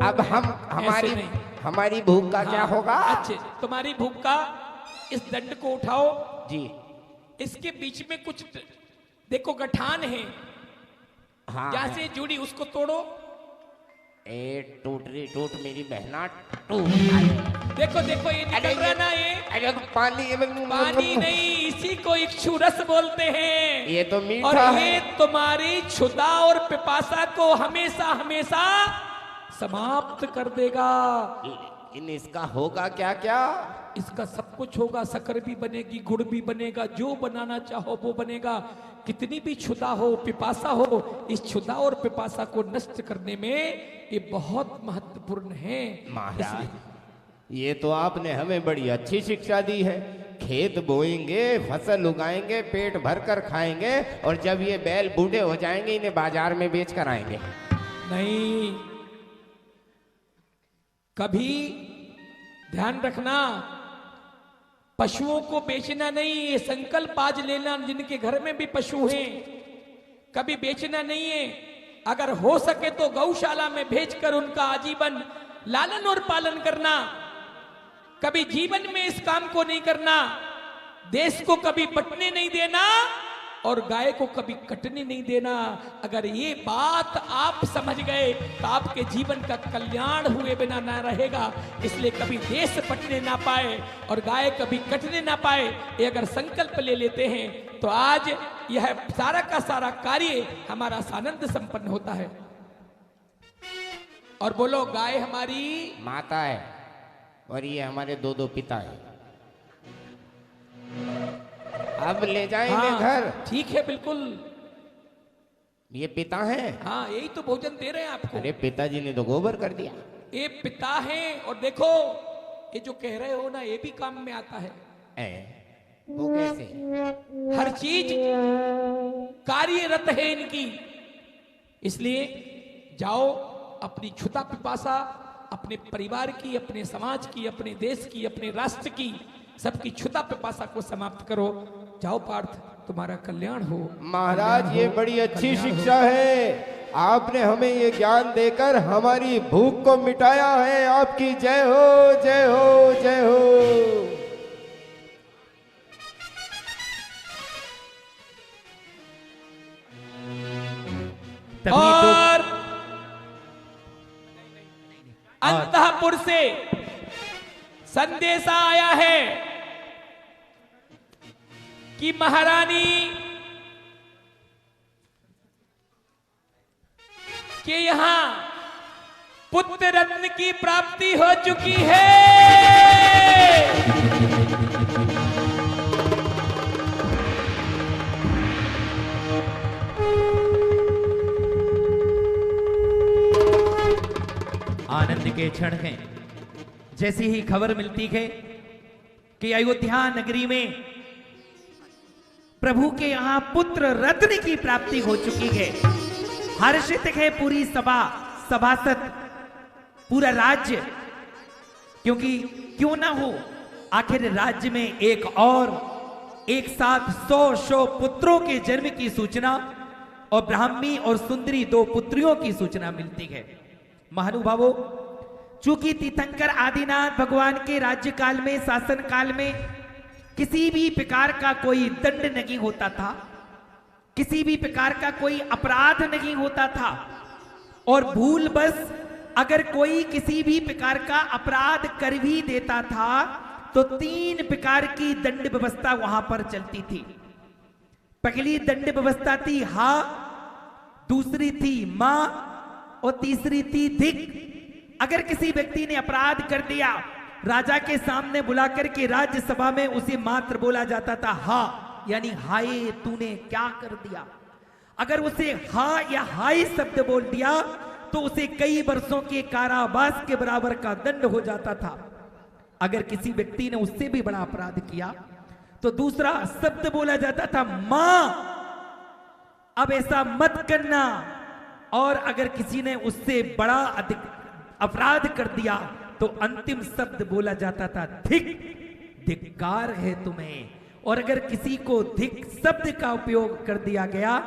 अब हम हमारी भूख का क्या होगा? अच्छे, तुम्हारी भूख का इस दंड को उठाओ जी। इसके बीच में कुछ देखो गठान है, हाँ जहां से जुड़ी उसको तोड़ो। टूट मेरी बहना टूट। देखो देखो ये निकल रहा ना, ये अरे पानी नहीं, इसी को इक्षुरस बोलते हैं। ये तो मीठा और है। ये तुम्हारी क्षुधा और पिपासा को हमेशा हमेशा समाप्त कर देगा। इसका होगा क्या क्या? इसका सब कुछ होगा, शक्कर भी बनेगी, गुड़ भी बनेगा, जो बनाना चाहो वो बनेगा। कितनी भी क्षुधा हो, पिपासा हो, इस क्षुधा और पिपासा को नष्ट करने में ये बहुत महत्वपूर्ण है। महाराज, ये तो आपने हमें बड़ी अच्छी शिक्षा दी है। खेत बोएंगे, फसल उगाएंगे, पेट भर कर खाएंगे, और जब ये बैल बूढ़े हो जाएंगे इन्हें बाजार में बेच कर आएंगे। नहीं, कभी ध्यान रखना, पशुओं को बेचना नहीं, ये संकल्प आज लेना। जिनके घर में भी पशु हैं, कभी बेचना नहीं है। अगर हो सके तो गौशाला में भेजकर उनका आजीवन लालन और पालन करना। कभी जीवन में इस काम को नहीं करना। देश को कभी बंटने नहीं देना और गाय को कभी कटने नहीं देना। अगर ये बात आप समझ गए तो आपके जीवन का कल्याण हुए बिना ना रहेगा। इसलिए कभी देश बंटने ना पाए और गाय कभी कटने ना पाए, ये अगर संकल्प ले लेते हैं तो आज यह सारा का सारा कार्य हमारा सानंद संपन्न होता है। और बोलो, गाय हमारी माता है और ये हमारे दो पिता है। अब ले जाएंगे घर। ठीक है, बिल्कुल। ये पिता है। हाँ, यही तो भोजन दे रहे हैं आपको। अरे पिताजी ने तो गोबर कर दिया। ये पिता है। और देखो, ये जो कह रहे हो ना, ये भी काम में आता है। वो कैसे? हर चीज कार्यरत है इनकी। इसलिए जाओ, अपनी क्षुधा पिपासा अपने परिवार की, अपने समाज की, अपने देश की, अपने राष्ट्र की, सबकी क्षुधा पिपासा को समाप्त करो। जाओ पार्थ, तुम्हारा कल्याण हो। महाराज, ये बड़ी अच्छी शिक्षा है। आपने हमें ये ज्ञान देकर हमारी भूख को मिटाया है। आपकी जय हो, जय हो, जय हो। और अंतःपुर से संदेशा आया है कि महारानी के यहां पुत्र रत्न की प्राप्ति हो चुकी है। आनंद के क्षण हैं। जैसी ही खबर मिलती है कि अयोध्या नगरी में प्रभु के यहां पुत्र रत्न की प्राप्ति हो चुकी है, हर्षित है पूरी सभासद, पूरा राज्य। क्योंकि क्यों ना हो, आखिर राज्य में एक साथ 100 पुत्रों के जन्म की सूचना और ब्राह्मी और सुंदरी 2 पुत्रियों की सूचना मिलती है। महानुभावों, चूंकि तीर्थंकर आदिनाथ भगवान के राज्य काल में, शासन काल में किसी भी प्रकार का कोई दंड नहीं होता था, किसी भी प्रकार का कोई अपराध नहीं होता था। और भूल बस अगर कोई किसी भी प्रकार का अपराध कर भी देता था तो 3 प्रकार की दंड व्यवस्था वहां पर चलती थी। पहली दंड व्यवस्था थी हा, दूसरी थी मां और तीसरी थी धिक। अगर किसी व्यक्ति ने अपराध कर दिया, राजा के सामने बुलाकर के राज्यसभा में उसे मात्र बोला जाता था हा, यानी हाय तूने क्या कर दिया। अगर उसे हा या हाय शब्द बोल दिया तो उसे कई वर्षों के कारावास के बराबर का दंड हो जाता था। अगर किसी व्यक्ति ने उससे भी बड़ा अपराध किया तो दूसरा शब्द बोला जाता था मां, अब ऐसा मत करना। और अगर किसी ने उससे बड़ा अधिक अपराध कर दिया तो अंतिम शब्द बोला जाता था धिक, धिक्कार है तुम्हें। और अगर किसी को धिक शब्द का उपयोग कर दिया गया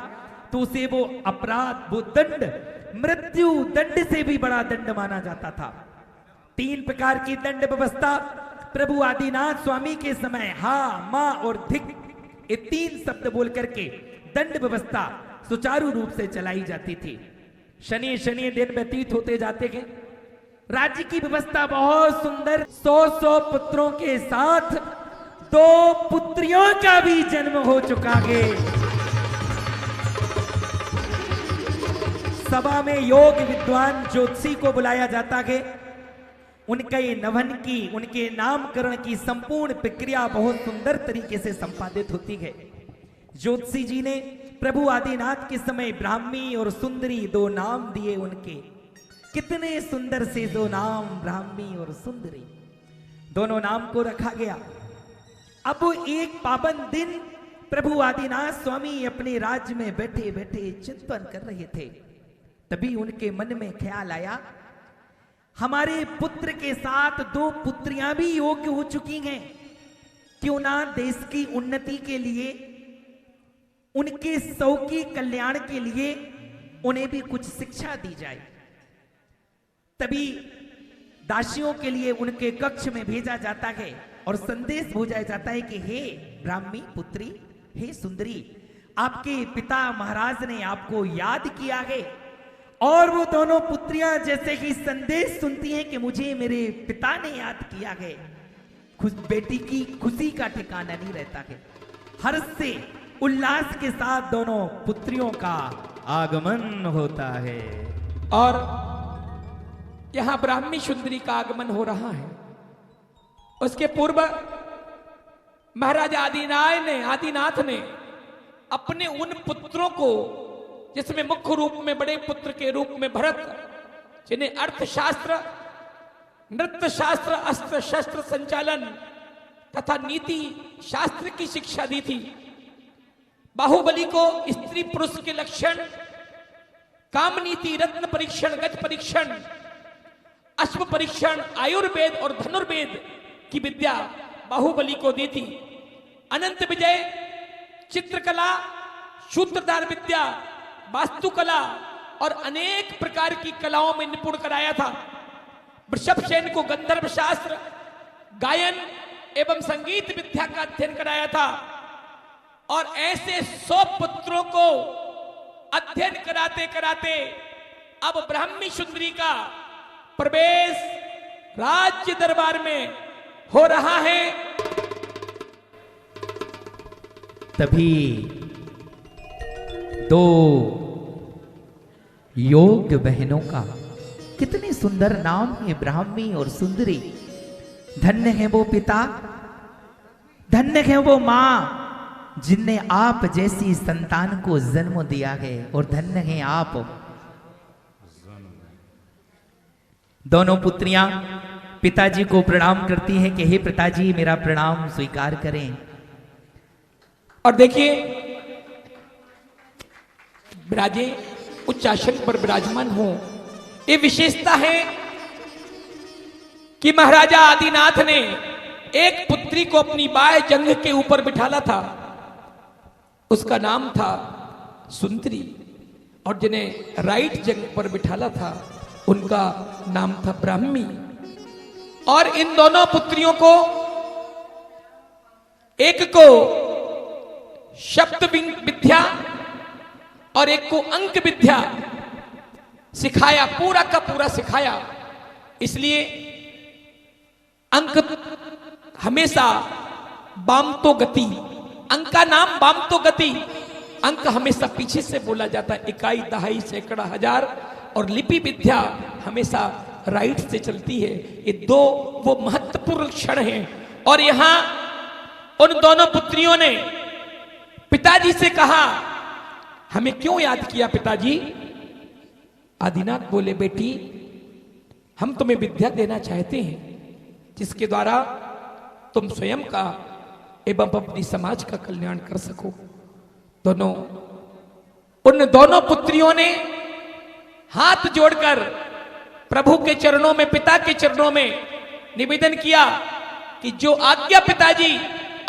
तो उसे वो अपराध, वो दंड, मृत्यु दंड से भी बड़ा दंड माना जाता था। 3 प्रकार की दंड व्यवस्था प्रभु आदिनाथ स्वामी के समय हा, मां और धिक, ये 3 शब्द बोल करके दंड व्यवस्था सुचारू रूप से चलाई जाती थी। शनि शनि दिन व्यतीत होते जाते गए, राज्य की व्यवस्था बहुत सुंदर, 100 पुत्रों के साथ 2 पुत्रियों का भी जन्म हो चुका है। सभा में योग विद्वान ज्योतिषी को बुलाया जाता है। उनके नवन की, उनके नामकरण की संपूर्ण प्रक्रिया बहुत सुंदर तरीके से संपादित होती है। ज्योतिषी जी ने प्रभु आदिनाथ के समय ब्राह्मी और सुंदरी 2 नाम दिए उनके। कितने सुंदर से 2 नाम, ब्राह्मी और सुंदरी, दोनों नाम को रखा गया। अब एक पावन दिन प्रभु आदिनाथ स्वामी अपने राज्य में बैठे बैठे चिंतन कर रहे थे। तभी उनके मन में ख्याल आया, हमारे पुत्र के साथ 2 पुत्रियां भी योग्य हो चुकी हैं, क्यों ना देश की उन्नति के लिए, उनके सौकी कल्याण के लिए उन्हें भी कुछ शिक्षा दी जाए। तभी दासियों के लिए उनके कक्ष में भेजा जाता है और संदेश भेजा जाता है कि हे ब्राह्मी पुत्री, हे सुंदरी, आपके पिता महाराज ने आपको याद किया है। और वो दोनों पुत्रियां जैसे ही संदेश सुनती हैं कि मुझे मेरे पिता ने याद किया है, बेटी की खुशी का ठिकाना नहीं रहता है। हर्ष से उल्लास के साथ दोनों पुत्रियों का आगमन होता है। और यहां ब्राह्मी सुंदरी का आगमन हो रहा है। उसके पूर्व महाराजा आदिनाथ ने अपने उन पुत्रों को, जिसमें मुख्य रूप में बड़े पुत्र के रूप में भरत, जिन्हें अर्थशास्त्र, नृत्य शास्त्र, अस्त्र शस्त्र संचालन तथा नीति शास्त्र की शिक्षा दी थी। बाहुबली को स्त्री पुरुष के लक्षण, काम नीति, रत्न परीक्षण, गज परीक्षण, अश्व परीक्षण, आयुर्वेद और धनुर्वेद की विद्या बाहुबली को दी थी। अनंत विजय चित्रकला, सूत्रधार विद्या, वास्तुकला और अनेक प्रकार की कलाओं में निपुण कराया था। वृषभसेन को गंधर्व शास्त्र, गायन एवं संगीत विद्या का अध्ययन कराया था। और ऐसे 100 पुत्रों को अध्ययन कराते कराते अब ब्राह्मी सुंदरी का प्रवेश राज्य दरबार में हो रहा है। तभी 2 योग बहनों का, कितने सुंदर नाम है, ब्राह्मी और सुंदरी। धन्य है वो पिता, धन्य है वो मां जिनने आप जैसी संतान को जन्म दिया है, और धन्य है आप। दोनों पुत्रियां पिताजी को प्रणाम करती हैं कि हे पिताजी मेरा प्रणाम स्वीकार करें। और देखिए विराजे उच्च आसन पर विराजमान हो। ये विशेषता है कि महाराजा आदिनाथ ने एक पुत्री को अपनी बाएं जंघ के ऊपर बिठाला था, उसका नाम था सुंदरी, और जिन्हें राइट जंघ पर बिठाला था उनका नाम था ब्राह्मी। और इन दोनों पुत्रियों को, एक को शब्द विद्या और एक को अंक विद्या सिखाया, पूरा का पूरा सिखाया। इसलिए अंक हमेशा बामतो गति, अंक का नाम बामतो गति, अंक हमेशा पीछे से बोला जाता है, इकाई, दहाई, सैकड़ा, हजार, और लिपि विद्या हमेशा राइट से चलती है। ये 2 वो महत्वपूर्ण क्षण हैं। और यहां उन दोनों पुत्रियों ने पिताजी से कहा, हमें क्यों याद किया पिताजी? आदिनाथ बोले, बेटी हम तुम्हें विद्या देना चाहते हैं जिसके द्वारा तुम स्वयं का एवं अपनी समाज का कल्याण कर सको। उन दोनों पुत्रियों ने हाथ जोड़कर प्रभु के चरणों में, पिता के चरणों में निवेदन किया कि जो आज्ञा पिताजी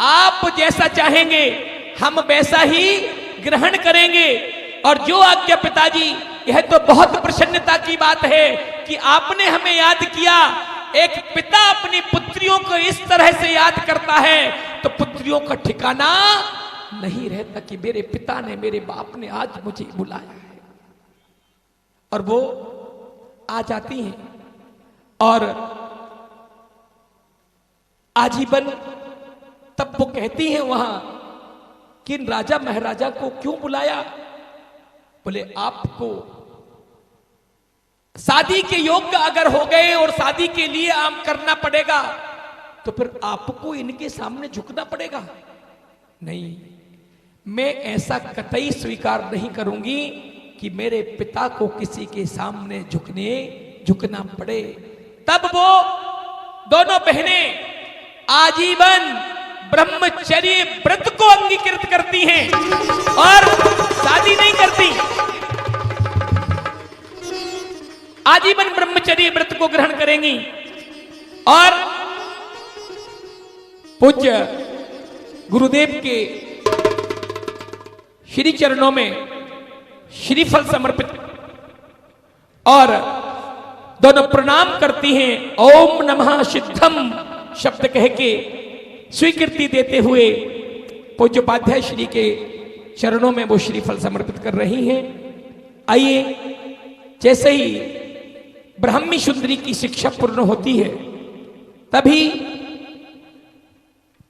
आप जैसा चाहेंगे हम वैसा ही ग्रहण करेंगे। और जो आज्ञा पिताजी, यह तो बहुत प्रसन्नता की बात है कि आपने हमें याद किया। एक पिता अपनी पुत्रियों को इस तरह से याद करता है तो पुत्रियों का ठिकाना नहीं रहता कि मेरे पिता ने, मेरे बाप ने आज मुझे बुलाया है। और वो आ जाती हैं और आजीवन तब वो कहती हैं वहां कि राजा महाराजा को क्यों बुलाया? बोले आपको शादी के योग्य अगर हो गए और शादी के लिए आम करना पड़ेगा तो फिर आपको इनके सामने झुकना पड़ेगा। नहीं, मैं ऐसा कतई स्वीकार नहीं करूंगी कि मेरे पिता को किसी के सामने झुकना पड़े। तब वो दोनों बहनें आजीवन ब्रह्मचर्य व्रत को अंगीकृत करती हैं और शादी नहीं करती, आजीवन ब्रह्मचर्य व्रत को ग्रहण करेंगी। और पूज्य गुरुदेव के श्री चरणों में श्रीफल समर्पित और दोनों प्रणाम करती हैं। ओम नमः सिद्धम शब्द कह के स्वीकृति देते हुए पूज्योपाध्याय श्री के चरणों में वो श्रीफल समर्पित कर रही हैं। आइए, जैसे ही ब्राह्मी सुंदरी की शिक्षा पूर्ण होती है तभी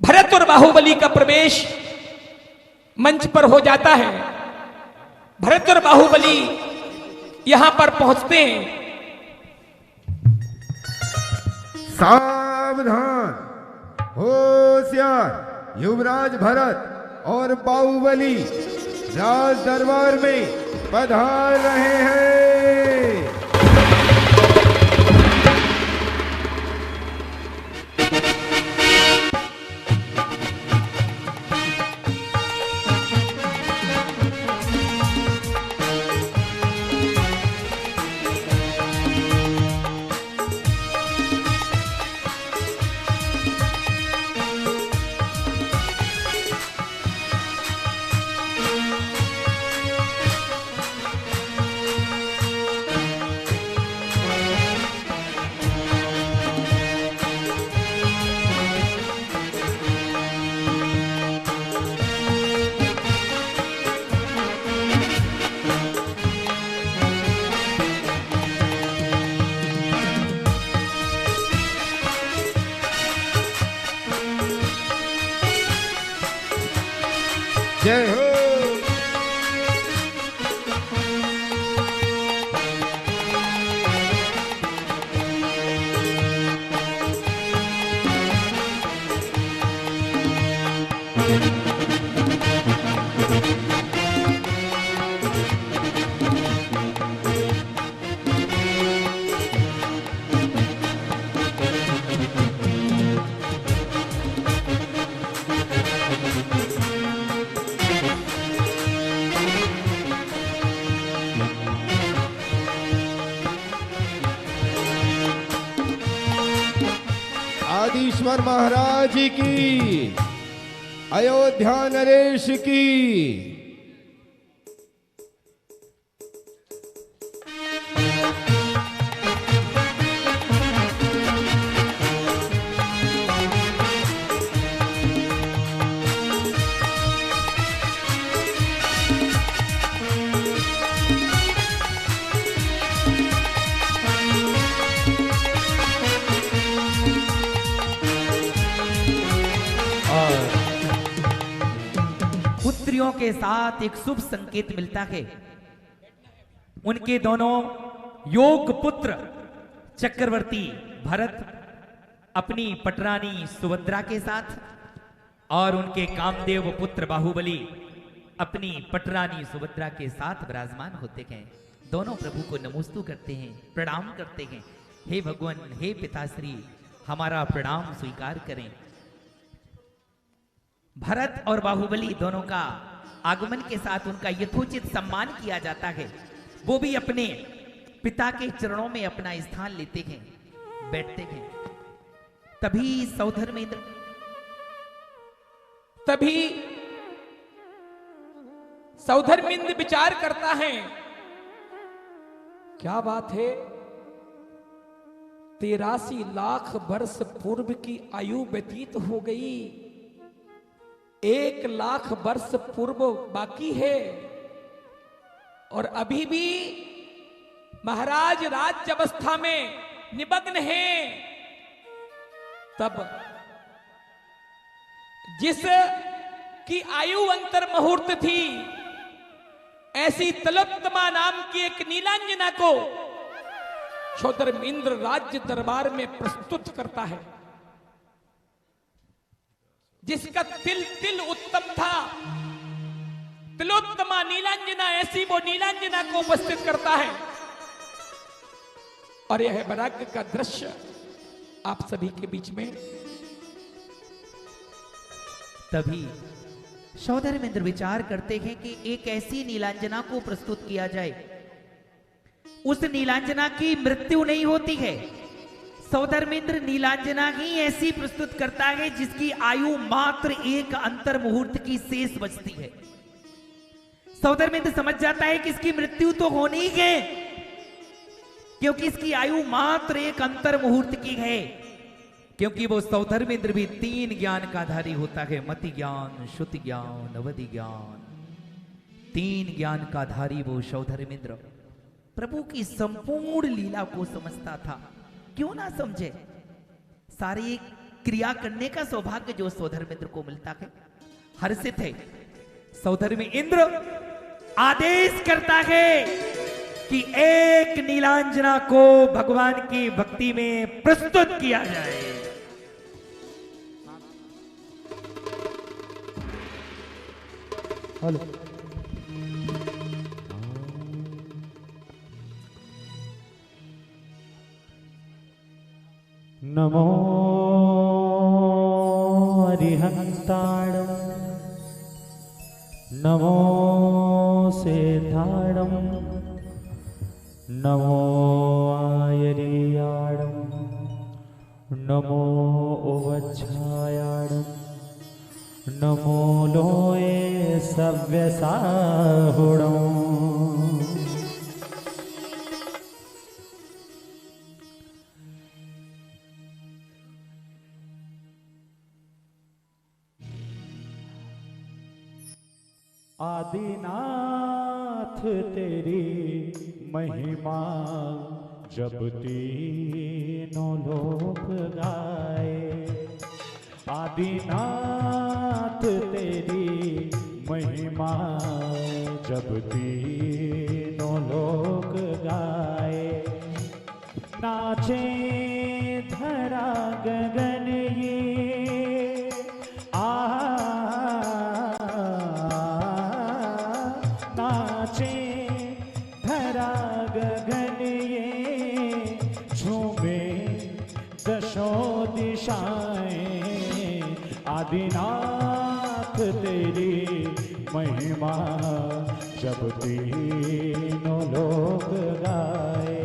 भरत और बाहुबली का प्रवेश मंच पर हो जाता है। भरत और बाहुबली यहां पर पहुंचते हैं। सावधान, होशियार, युवराज भरत और बाहुबली राज दरबार में पधार रहे हैं। जय हो। आदिश्वर महाराज की, अयोध्या नरेश की। पुत्रियों के साथ एक शुभ संकेत मिलता है। उनके दोनों योग पुत्र चक्रवर्ती भरत अपनी पटरानी सुभद्रा के साथ और उनके कामदेव पुत्र बाहुबली अपनी पटरानी सुभद्रा के साथ विराजमान होते हैं। दोनों प्रभु को नमोस्तु करते हैं, प्रणाम करते हैं। हे भगवान, हे पिताश्री, हमारा प्रणाम स्वीकार करें। भरत और बाहुबली दोनों का आगमन के साथ उनका यथोचित सम्मान किया जाता है। वो भी अपने पिता के चरणों में अपना स्थान लेते हैं, बैठते हैं। तभी सौधर्मेंद्र, तभी सौधर्मेंद्र विचार करता है, क्या बात है, 83 लाख वर्ष पूर्व की आयु व्यतीत हो गई, 1 लाख वर्ष पूर्व बाकी है और अभी भी महाराज राज्य अवस्था में निमग्न हैं। तब जिस की आयु अंतर मुहूर्त थी, ऐसी तिलोत्तमा नाम की एक नीलांजना को क्षुद्रमिंद्र राज्य दरबार में प्रस्तुत करता है, जिसका तिल तिल उत्तम था। तिलोत्तमा नीलांजना, ऐसी वो नीलांजना को उपस्थित करता है और यह वैराग्य का दृश्य आप सभी के बीच में। तभी सौधर्मेंद्र विचार करते हैं कि एक ऐसी नीलांजना को प्रस्तुत किया जाए, उस नीलांजना की मृत्यु नहीं होती है। सौधर्मेंद्र नीलांजना ही ऐसी प्रस्तुत करता है जिसकी आयु मात्र 1 अंतर मुहूर्त की शेष बचती है। सौधर्मेंद्र समझ जाता है कि इसकी मृत्यु तो होनी ही है, क्योंकि इसकी आयु मात्र 1 अंतर मुहूर्त की है। क्योंकि वो सौधर्मेंद्र भी 3 ज्ञान का धारी होता है, मति ज्ञान, श्रुति ज्ञान, अवधि ज्ञान। 3 ज्ञान का धारी वो सौधर्मेंद्र प्रभु की संपूर्ण लीला को समझता था। क्यों ना समझे, सारी क्रिया करने का सौभाग्य जो सौधर्मेंद्र को मिलता है, हर्षित है। सौधर्मेंद्र आदेश करता है कि एक नीलांजना को भगवान की भक्ति में प्रस्तुत किया जाए। हेलो, नमो अरिहन्ताणं, नमो सेताणं, नमो आयरियाणं, नमो उवच्छायाणं, नमो लोये सव्यसाहुणम्। आदिनाथ तेरी महिमा जब तीनों लोक गाए, आदिनाथ तेरी महिमा जब तीनों लोक गाए, नाचे धरा गगन ये नाचे धरा गगन ये, झूमे दशों दिशाएं, आदिनाथ तेरी महिमा जब तीनों लोग गाए।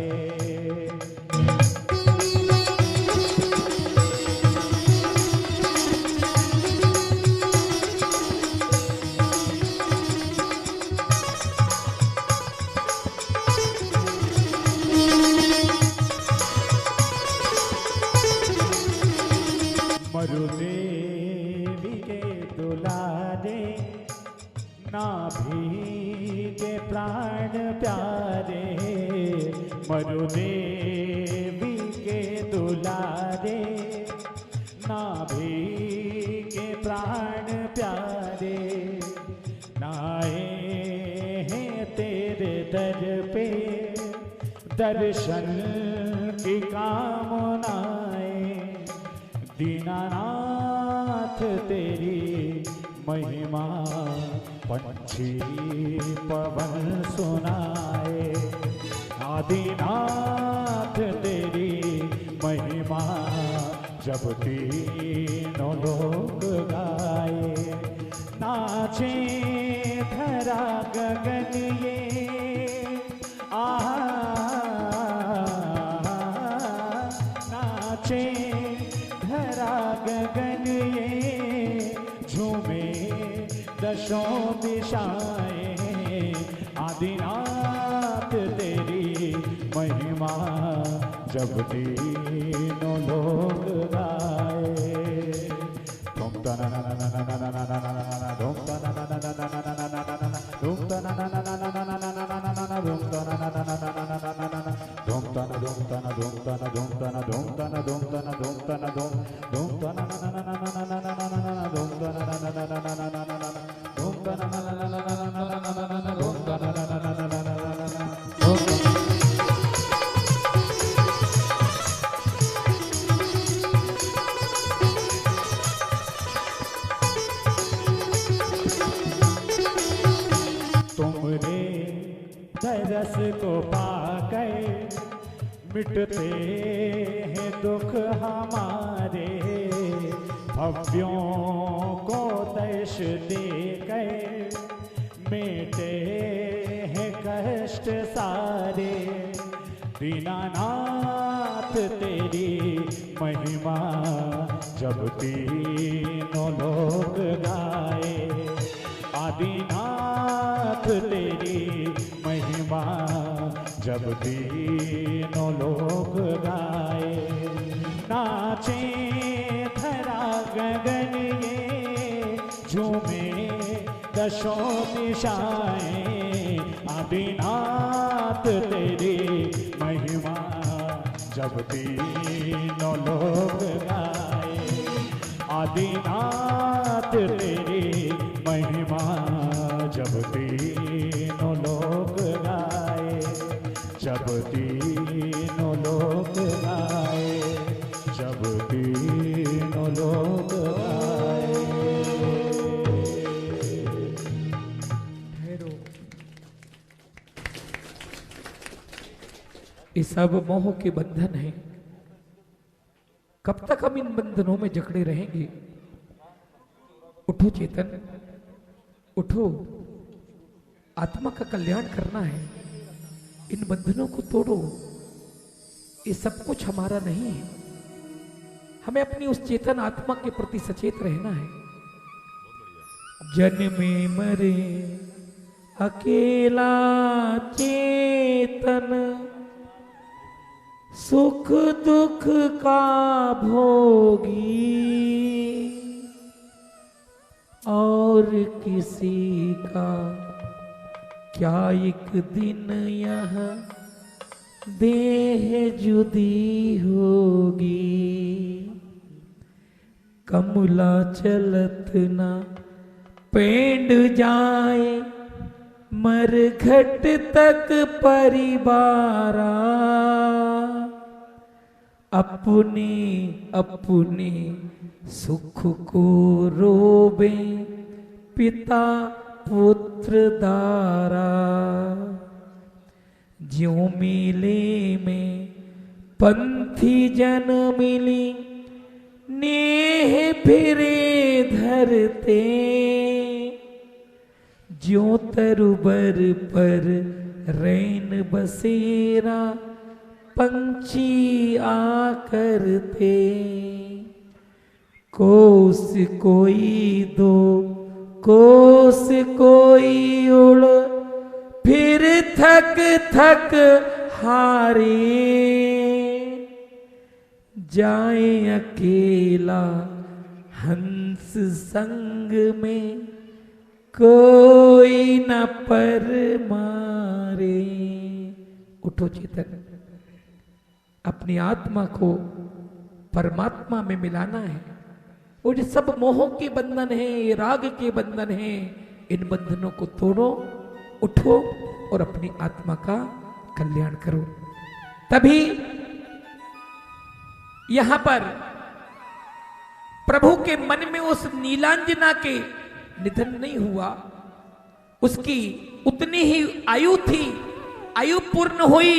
मरुदेवी के दुलारे, नाभि के प्राण प्यारे, मरुदेवी के दुलारे, नाभि के प्राण प्यारे, नाए हैं तेरे दर पे दर्शन की कामनाएं, दीनानाथ तेरी महिमा पंछी पवन सुनाए, आदिनाथ तेरी महिमा जब तीनों लोग गाए, नाचे धरा गगन ये नाचे धरा गगन ये, झूमे दशों दिशाएं, आदिनाथ तेरी महिमा जब तीनों लोग गाए। धूम तना ना ना ना ना ना ना ना ना ना ना धूम तना ना ना ना ना ना ना ना ना ना धूम तना ना ना ना ना ना ना ना ना ना ना ना धूम तना ना ना ना ना ना ना ना ना धूम तना धूम तना धूम तना धूम तना धूम तना धूम तना धूम तना धूम धूम तना ना ना ना ना ना ना ना ना ना धूम तना ना ना ना ना ना ना ना ना धूम तना ना ना ना ना ना ना ना ना धूम तना ना ना ना ना ना ना तरस को पाकर मिटते हैं दुख हमारे, भव्यों को दर्श देकर मिटे हैं कष्ट सारे। दीनानाथ तेरी महिमा जब तीनों लोग गाए, आदिनाथ तेरी महिमा जब तीनों लोग गाए। नाचे धरा गगन ये झूमे दशों दिशाएं, आदिनाथ तेरी महिमा जब तीनों लोग गाए। आदिनाथ तेरी महिमा जब तीनों लोग गाए, जब तीनों लोग गाए, जब तीनों लोग गाए। ठहरो। ये सब मोह के बंधन हैं। कब तक हम इन बंधनों में जकड़े रहेंगे? उठो चेतन, उठो। आत्मा का कल्याण करना है, इन बंधनों को तोड़ो। ये सब कुछ हमारा नहीं है, हमें अपनी उस चेतन आत्मा के प्रति सचेत रहना है। जन्मे मरे अकेला चेतन, सुख दुख का भोगी, और किसी का क्या एक दिन यहाँ देह जुदी होगी। कमला चलत ना पेंड जाए, मरघट तक परिवारा, अपने अपने सुख को रोबे पिता पुत्र दारा। ज्यों मेले में पंथी जन मिली, नेह फिरे धरते, ज्यों तरुबर पर रैन बसेरा, पंछी आकर थे। कोस कोई दो कोस कोई उड़, फिर थक थक हारे, जाए अकेला हंस संग में, कोई न पर मारे। उठो चेतन, अपनी आत्मा को परमात्मा में मिलाना है। और ये सब मोहों के बंधन हैं, ये राग के बंधन हैं, इन बंधनों को तोड़ो, उठो और अपनी आत्मा का कल्याण करो। तभी यहां पर प्रभु के मन में उस नीलांजना के निधन नहीं हुआ, उसकी उतनी ही आयु थी, आयु पूर्ण हुई